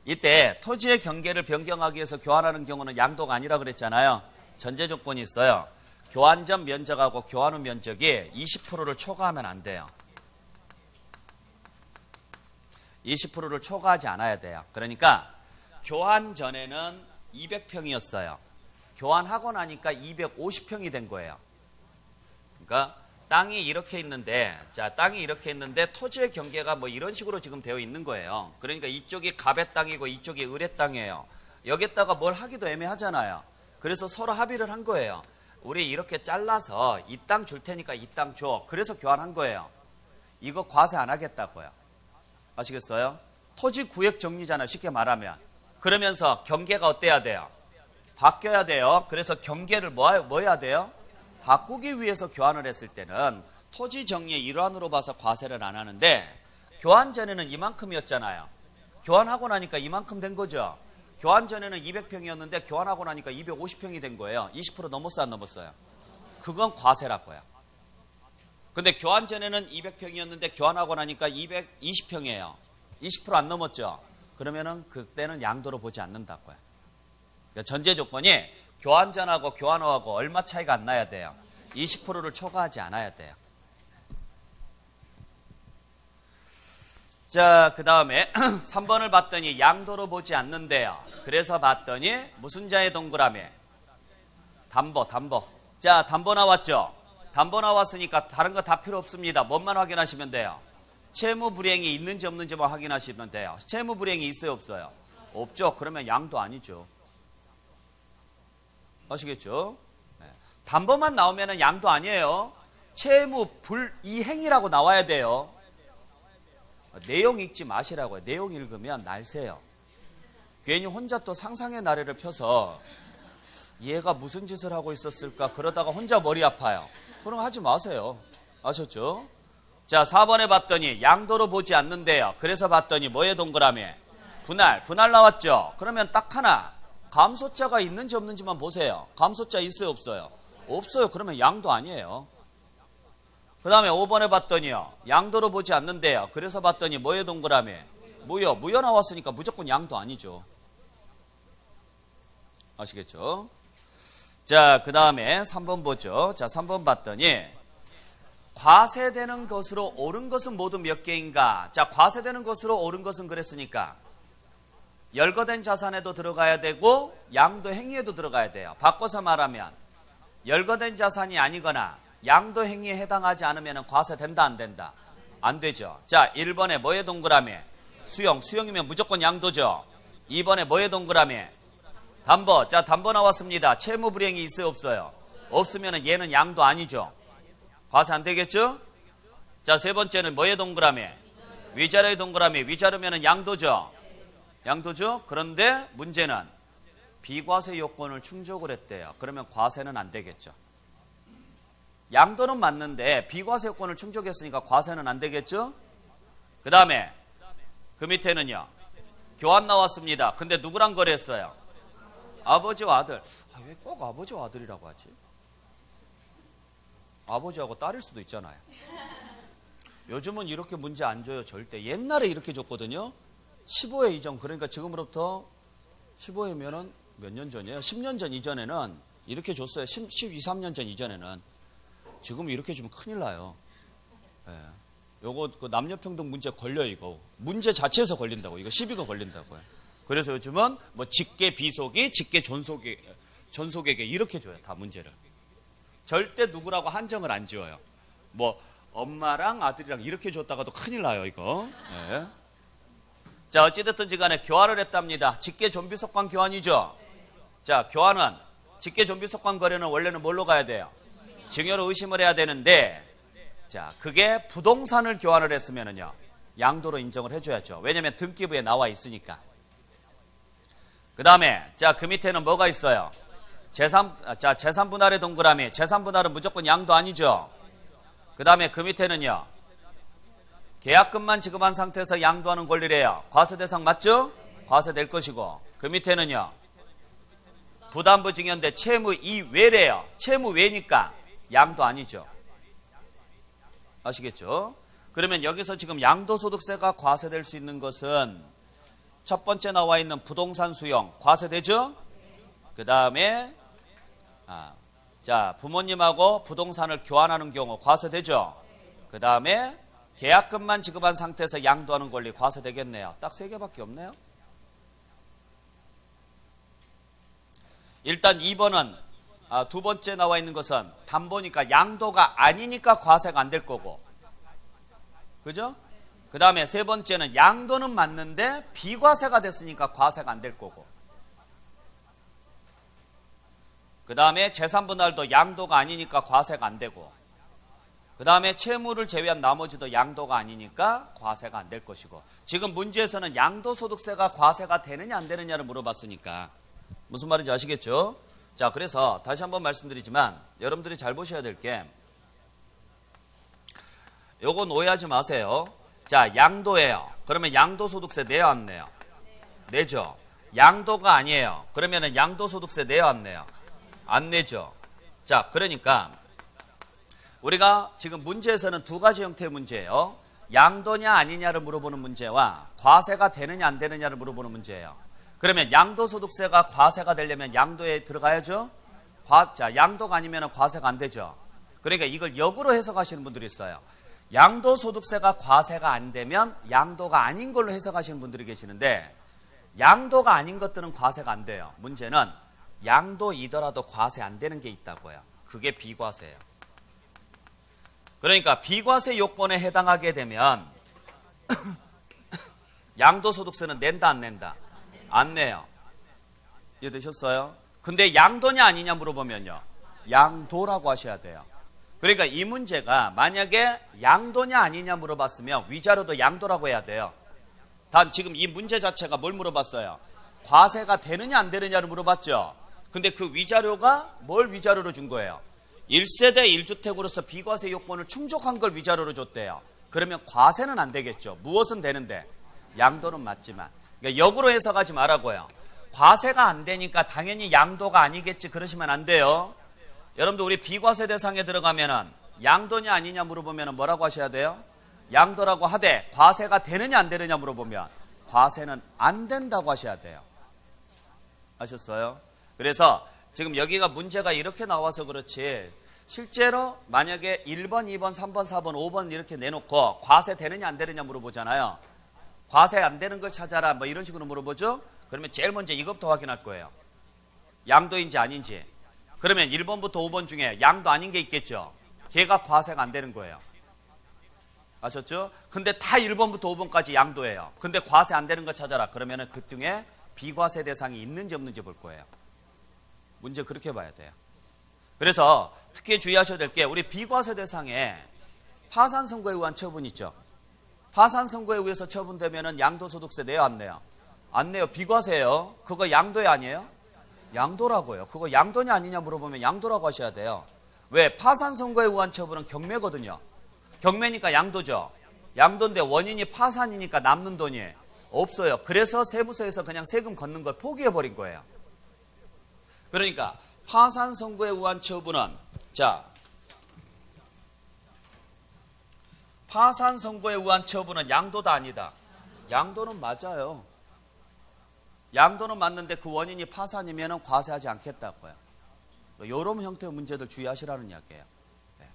이때 토지의 경계를 변경하기 위해서 교환하는 경우는 양도가 아니라 그랬잖아요. 전제 조건이 있어요. 교환 전 면적하고 교환 후 면적이 20%를 초과하면 안 돼요. 20%를 초과하지 않아야 돼요. 그러니까 교환 전에는 200평이었어요. 교환하고 나니까 250평이 된 거예요. 그러니까 땅이 이렇게 있는데, 땅이 이렇게 있는데 토지의 경계가 뭐 이런 식으로 지금 되어 있는 거예요. 그러니까 이쪽이 갑의 땅이고 이쪽이 을의 땅이에요. 여기다가 뭘 하기도 애매하잖아요. 그래서 서로 합의를 한 거예요. 우리 이렇게 잘라서 이 땅 줄 테니까 이 땅 줘. 그래서 교환한 거예요. 이거 과세 안 하겠다고요. 아시겠어요? 토지 구역 정리잖아요. 쉽게 말하면. 그러면서 경계가 어때야 돼요? 바뀌어야 돼요. 그래서 경계를 뭐 해야 돼요? 바꾸기 위해서 교환을 했을 때는 토지 정리의 일환으로 봐서 과세를 안 하는데 교환 전에는 이만큼이었잖아요. 교환하고 나니까 이만큼 된 거죠. 교환 전에는 200평이었는데 교환하고 나니까 250평이 된 거예요. 20% 넘었어요, 안 넘었어요? 그건 과세라고요. 근데 교환 전에는 200평이었는데 교환하고 나니까 220평이에요. 20% 안 넘었죠? 그러면은 그때는 양도로 보지 않는다고요. 그러니까 전제 조건이 교환 전하고 교환 후하고 얼마 차이가 안 나야 돼요. 20%를 초과하지 않아야 돼요. 자, 그 다음에 3번을 봤더니 양도로 보지 않는데요. 그래서 봤더니 무슨 자의 동그라미? 담보. 자, 담보 나왔죠? 담보 나왔으니까 다른 거 다 필요 없습니다. 뭔만 확인하시면 돼요. 채무 불이행이 있는지 없는지만 확인하시면 돼요. 채무 불이행이 있어요, 없어요? 없죠. 그러면 양도 아니죠. 아시겠죠? 네. 담보만 나오면 양도 아니에요. 채무 불이행이라고 나와야 돼요. 내용 읽지 마시라고요. 내용 읽으면 날새요. 괜히 혼자 또 상상의 나래를 펴서 얘가 무슨 짓을 하고 있었을까 그러다가 혼자 머리 아파요. 그럼 하지 마세요. 아셨죠? 자, 4번에 봤더니 양도로 보지 않는데요. 그래서 봤더니 뭐의 동그라미? 분할 나왔죠? 그러면 딱 하나. 감소자가 있는지 없는지만 보세요. 감소자 있어요, 없어요? 없어요. 그러면 양도 아니에요. 그 다음에 5번에 봤더니요. 양도로 보지 않는데요. 그래서 봤더니 뭐의 동그라미? 무효 나왔으니까 무조건 양도 아니죠. 아시겠죠? 자, 그 다음에 3번 보죠. 자, 3번 봤더니 과세되는 것으로 옳은 것은 모두 몇 개인가? 자, 과세되는 것으로 옳은 것은 그랬으니까 열거된 자산에도 들어가야 되고 양도 행위에도 들어가야 돼요. 바꿔서 말하면 열거된 자산이 아니거나 양도 행위에 해당하지 않으면 과세된다, 안 된다? 안 되죠. 자, 1번에 뭐의 동그라미? 수용이면 무조건 양도죠. 2번에 뭐의 동그라미? 담보. 자, 담보 나왔습니다. 채무 불이행이 있어요, 없어요? 없으면 얘는 양도 아니죠. 과세 안 되겠죠? 자, 세 번째는 뭐의 동그라미? 위자료의 동그라미. 위자료면 양도죠. 양도죠? 그런데 문제는 비과세 요건을 충족을 했대요. 그러면 과세는 안 되겠죠. 양도는 맞는데 비과세 요건을 충족했으니까 과세는 안 되겠죠? 그 다음에 그 밑에는요. 교환 나왔습니다. 근데 누구랑 거래했어요? 아버지와 아들. 왜 꼭 아버지와 아들이라고 하지? 아버지하고 딸일 수도 있잖아요. 요즘은 이렇게 문제 안 줘요. 절대. 옛날에 이렇게 줬거든요. 15회 이전. 그러니까 지금으로부터 15회면은 몇 년 전이에요? 10년 전 이전에는 이렇게 줬어요. 12, 13년 전 이전에는. 지금 이렇게 주면 큰일 나요. 예. 요거 그 남녀평등 문제 걸려요. 이거. 문제 자체에서 걸린다고. 이거 시비가 걸린다고요. 그래서 요즘은 뭐 직계 비속이, 직계 전속에게 이렇게 줘요. 다 문제를. 절대 누구라고 한정을 안 지어요. 뭐 엄마랑 아들이랑 이렇게 줬다가도 큰일 나요. 이거. 예. 자, 어찌됐든지 간에 교환을 했답니다. 직계 존비속관 교환이죠. 자, 교환은 직계 존비속관 거래는 원래는 뭘로 가야 돼요? 증여로 의심을 해야 되는데, 자, 그게 부동산을 교환을 했으면은요, 양도로 인정을 해줘야죠. 왜냐면 등기부에 나와 있으니까. 그 다음에, 자, 그 밑에는 뭐가 있어요? 재산 분할의 동그라미. 재산 분할은 무조건 양도 아니죠. 그 다음에 그 밑에는요, 계약금만 지급한 상태에서 양도하는 권리래요. 과세 대상 맞죠? 과세될 것이고. 그 밑에는요, 부담부 증여인데 채무 이외래요. 채무 외니까 양도 아니죠. 아시겠죠? 그러면 여기서 지금 양도소득세가 과세될 수 있는 것은 첫 번째 나와 있는 부동산 수용 과세되죠? 그 다음에 자, 부모님하고 부동산을 교환하는 경우 과세되죠? 그 다음에 계약금만 지급한 상태에서 양도하는 권리 과세되겠네요. 딱 3개밖에 없네요. 일단 2번은 두 번째 나와 있는 것은 담보니까 양도가 아니니까 과세가 안 될 거고, 그죠? 그 다음에 세 번째는 양도는 맞는데 비과세가 됐으니까 과세가 안 될 거고, 그 다음에 재산분할도 양도가 아니니까 과세가 안 되고, 그 다음에 채무를 제외한 나머지도 양도가 아니니까 과세가 안 될 것이고, 지금 문제에서는 양도소득세가 과세가 되느냐 안 되느냐를 물어봤으니까 무슨 말인지 아시겠죠? 자, 그래서 다시 한번 말씀드리지만 여러분들이 잘 보셔야 될 게, 요건 오해하지 마세요. 자, 양도예요. 그러면 양도소득세 내요 안 내요? 내죠. 양도가 아니에요. 그러면 양도소득세 내요 안 내요? 안 내죠. 자, 그러니까 우리가 지금 문제에서는 두 가지 형태의 문제예요. 양도냐 아니냐를 물어보는 문제와 과세가 되느냐 안 되느냐를 물어보는 문제예요. 그러면 양도소득세가 과세가 되려면 양도에 들어가야죠. 자, 양도가 아니면 과세가 안 되죠. 그러니까 이걸 역으로 해석하시는 분들이 있어요. 양도소득세가 과세가 안 되면 양도가 아닌 걸로 해석하시는 분들이 계시는데, 양도가 아닌 것들은 과세가 안 돼요. 문제는 양도이더라도 과세 안 되는 게 있다고요. 그게 비과세예요. 그러니까 비과세 요건에 해당하게 되면 양도소득세는 낸다 안 낸다? 안 내요. 이해되셨어요? 근데 양도냐 아니냐 물어보면요, 양도라고 하셔야 돼요. 그러니까 이 문제가 만약에 양도냐 아니냐 물어봤으면 위자료도 양도라고 해야 돼요. 단 지금 이 문제 자체가 뭘 물어봤어요? 과세가 되느냐 안 되느냐를 물어봤죠. 근데 그 위자료가 뭘 위자료로 준 거예요? 1세대 1주택으로서 비과세 요건을 충족한 걸 위자료로 줬대요. 그러면 과세는 안 되겠죠. 무엇은 되는데? 양도는 맞지만. 그러니까 역으로 해석하지 말라고요. 과세가 안 되니까 당연히 양도가 아니겠지 그러시면 안 돼요. 여러분들 우리 비과세 대상에 들어가면은 양도냐 아니냐 물어보면 뭐라고 하셔야 돼요? 양도라고 하되 과세가 되느냐 안 되느냐 물어보면 과세는 안 된다고 하셔야 돼요. 아셨어요? 그래서 지금 여기가 문제가 이렇게 나와서 그렇지, 실제로 만약에 1번, 2번, 3번, 4번, 5번 이렇게 내놓고 과세 되느냐 안 되느냐 물어보잖아요. 과세 안 되는 걸 찾아라 뭐 이런 식으로 물어보죠. 그러면 제일 먼저 이것부터 확인할 거예요. 양도인지 아닌지. 그러면 1번부터 5번 중에 양도 아닌 게 있겠죠. 걔가 과세가 안 되는 거예요. 아셨죠? 근데 다 1번부터 5번까지 양도예요. 근데 과세 안 되는 거 찾아라. 그러면 그 중에 비과세 대상이 있는지 없는지 볼 거예요. 문제 그렇게 봐야 돼요. 그래서 특히 주의하셔야 될 게, 우리 비과세 대상에 파산 선고에 의한 처분 있죠. 파산 선고에 의해서 처분되면 양도소득세 내요 안 내요? 안 내요. 비과세예요. 그거 양도에 아니에요? 양도라고요. 그거 양도냐 아니냐 물어보면 양도라고 하셔야 돼요. 왜? 파산 선고에 의한 처분은 경매거든요. 경매니까 양도죠. 양도인데 원인이 파산이니까 남는 돈이 없어요. 그래서 세무서에서 그냥 세금 걷는 걸 포기해버린 거예요. 그러니까 파산 선고에 의한 처분은, 자, 파산 선고에 의한 처분은 양도다 아니다? 양도는 맞아요. 양도는 맞는데 그 원인이 파산이면 과세하지 않겠다고요. 이런 형태의 문제들 주의하시라는 이야기예요. 네.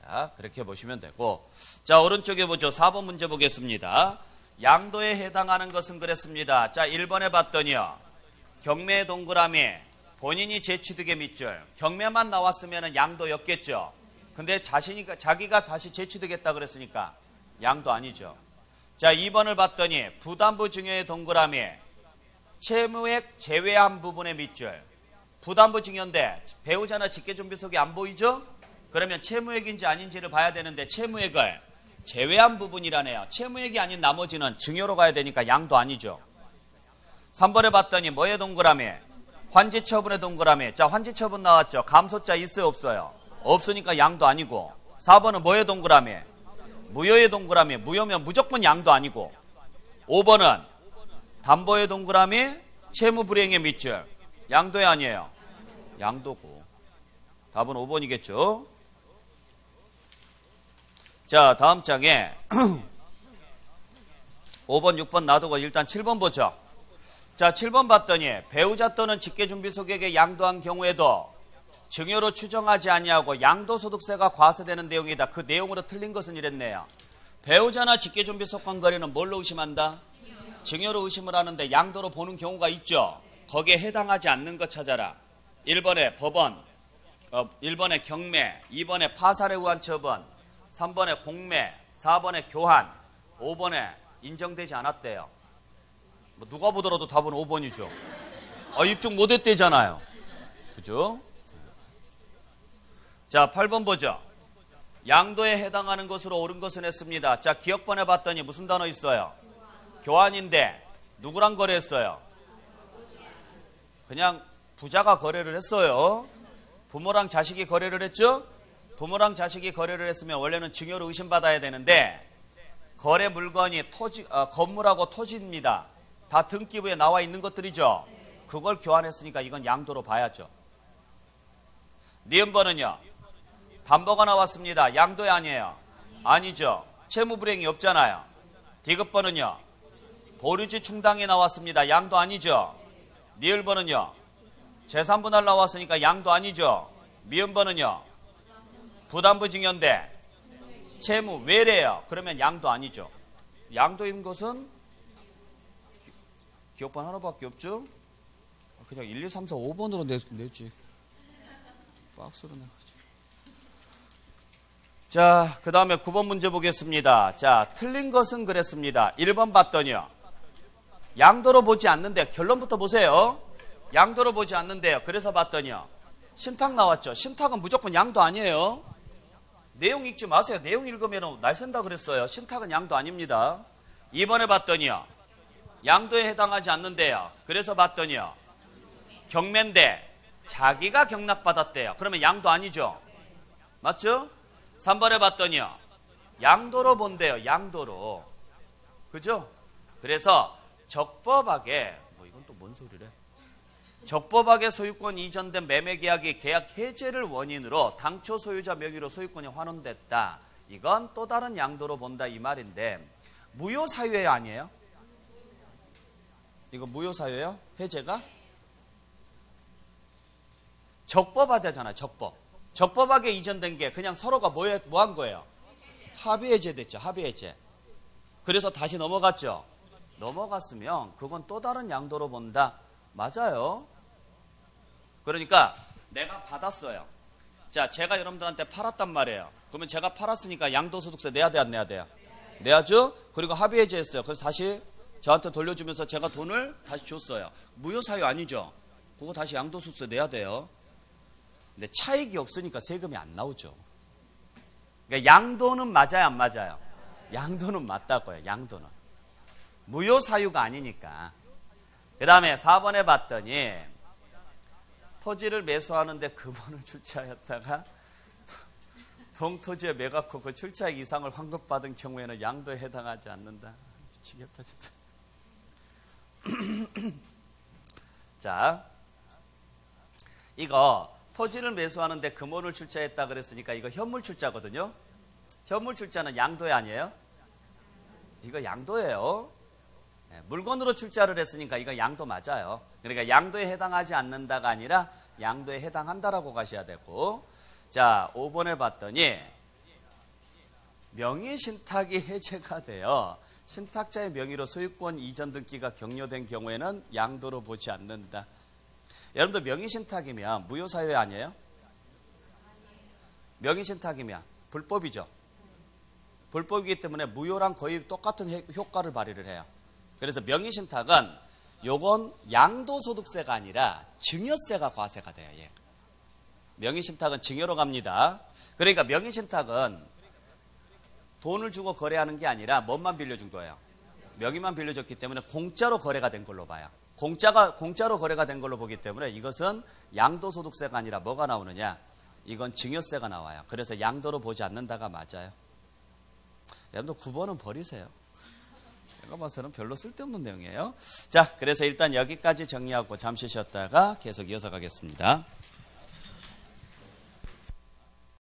자, 그렇게 보시면 되고, 자, 오른쪽에 보죠. 4번 문제 보겠습니다. 양도에 해당하는 것은 그랬습니다. 자, 1번에 봤더니요, 경매 동그라미 본인이 재취득의 밑줄, 경매만 나왔으면 양도였겠죠. 근데 자기가 다시 재취득했다 그랬으니까 양도 아니죠. 자, 2번을 봤더니 부담부 증여의 동그라미 채무액 제외한 부분의 밑줄, 부담부 증여인데 배우자나 직계준비속이 안 보이죠? 그러면 채무액인지 아닌지를 봐야 되는데 채무액을 제외한 부분이라네요. 채무액이 아닌 나머지는 증여로 가야 되니까 양도 아니죠. 3번에 봤더니 뭐의 동그라미? 환지처분의 동그라미. 자, 환지처분 나왔죠. 감소자 있어요 없어요? 없으니까 양도 아니고. 4번은 뭐의 동그라미? 무효의 동그라미. 무효면 무조건 양도 아니고. 5번은 담보의 동그라미 채무불이행의 밑줄. 양도에 아니에요? 양도고. 답은 5번이겠죠? 자, 다음 장에 5번, 6번 놔두고 일단 7번 보죠. 자, 7번 봤더니 배우자 또는 직계준비소득에게 양도한 경우에도 증여로 추정하지 아니하고 양도소득세가 과세되는 내용이다. 그 내용으로 틀린 것은 이랬네요. 배우자나 직계준비소득 거래는 뭘로 의심한다? 증여로 의심을 하는데 양도로 보는 경우가 있죠. 거기에 해당하지 않는 것 찾아라. 1번에 법원, 1번에 경매, 2번에 파산에 의한 처분, 3번에 공매, 4번에 교환, 5번에 인정되지 않았대요. 뭐 누가 보더라도 답은 5번이죠. 입증 못했대잖아요. 그죠? 자, 8번 보죠. 양도에 해당하는 것으로 옳은 것은 했습니다. 자, 기억번에 봤더니 무슨 단어 있어요? 교환인데 누구랑 거래했어요? 그냥 부자가 거래를 했어요. 부모랑 자식이 거래를 했죠? 부모랑 자식이 거래를 했으면 원래는 증여로 의심받아야 되는데 거래 물건이 건물하고 토지입니다. 다 등기부에 나와 있는 것들이죠. 그걸 교환했으니까 이건 양도로 봐야죠. 니은번은요. 담보가 나왔습니다. 양도에 아니에요? 아니죠. 채무불이행이 없잖아요. 디귿번은요. 보류지 충당이 나왔습니다. 양도 아니죠. 니을번은요. 재산분할 나왔으니까 양도 아니죠. 미음번은요. 부담부 증여인데 채무 외래예요. 그러면 양도 아니죠. 양도인 것은 기억번 하나밖에 없죠. 그냥 1, 2, 3, 4, 5번으로 내지. 박스로 내가지고. 자, 그 다음에 9번 문제 보겠습니다. 자, 틀린 것은 그랬습니다. 1번 봤더니요. 양도로 보지 않는데, 결론부터 보세요. 양도로 보지 않는데요. 그래서 봤더니요. 신탁 나왔죠. 신탁은 무조건 양도 아니에요. 내용 읽지 마세요. 내용 읽으면 날 샌다 그랬어요. 신탁은 양도 아닙니다. 2번에 봤더니요. 양도에 해당하지 않는데요. 그래서 봤더니요. 경매인데 자기가 경락받았대요. 그러면 양도 아니죠. 맞죠? 3번에 봤더니요. 양도로 본대요. 양도로. 그죠? 그래서 적법하게 이건 또 뭔 소리래? 적법하게 소유권 이전된 매매계약이 계약 해제를 원인으로 당초 소유자 명의로 소유권이 환원됐다. 이건 또 다른 양도로 본다 이 말인데 무효사유예요 아니에요? 이거 무효사유예요? 해제가? 적법하다잖아요. 적법. 적법하게 이전된 게 그냥 서로가 뭐 한 거예요? 합의해제 됐죠. 합의해제. 그래서 다시 넘어갔죠. 넘어갔으면 그건 또 다른 양도로 본다. 맞아요. 그러니까 내가 받았어요. 자, 제가 여러분들한테 팔았단 말이에요. 그러면 제가 팔았으니까 양도소득세 내야 돼, 안 내야 돼요? 내야죠. 그리고 합의해제했어요. 그래서 다시 저한테 돌려주면서 제가 돈을 다시 줬어요. 무효사유 아니죠. 그거 다시 양도소득세 내야 돼요. 근데 차익이 없으니까 세금이 안 나오죠. 그러니까 양도는 맞아요, 안 맞아요? 양도는 맞다고요. 양도는. 무효사유가 아니니까. 그 다음에 4번에 봤더니 토지를 매수하는데 금원을 출자했다가 동토지에 매각하고 그 출자액 이상을 환급받은 경우에는 양도에 해당하지 않는다. 미치겠다 진짜. 자, 이거 토지를 매수하는데 금원을 출자했다 그랬으니까 이거 현물 출자거든요. 현물 출자는 양도에 아니에요? 이거 양도예요. 네, 물건으로 출자를 했으니까 이거 양도 맞아요. 그러니까 양도에 해당하지 않는다가 아니라 양도에 해당한다라고 가셔야 되고. 자, 5번에 봤더니 명의신탁이 해제가 되어 신탁자의 명의로 소유권 이전 등기가 격려된 경우에는 양도로 보지 않는다. 여러분들 명의신탁이면 무효사유 아니에요? 명의신탁이면 불법이죠. 불법이기 때문에 무효랑 거의 똑같은 효과를 발휘를 해요. 그래서 명의신탁은 요건 양도소득세가 아니라 증여세가 과세가 돼요. 예. 명의신탁은 증여로 갑니다. 그러니까 명의신탁은 돈을 주고 거래하는 게 아니라 뭔만 빌려준 거예요? 명의만 빌려줬기 때문에 공짜로 거래가 된 걸로 봐요. 공짜로 거래가 된 걸로 보기 때문에 이것은 양도소득세가 아니라 뭐가 나오느냐? 이건 증여세가 나와요. 그래서 양도로 보지 않는다가 맞아요. 여러분들 9번은 버리세요. 제가 봐서는 별로 쓸데없는 내용이에요. 자, 그래서 일단 여기까지 정리하고 잠시 쉬었다가 계속 이어서 가겠습니다.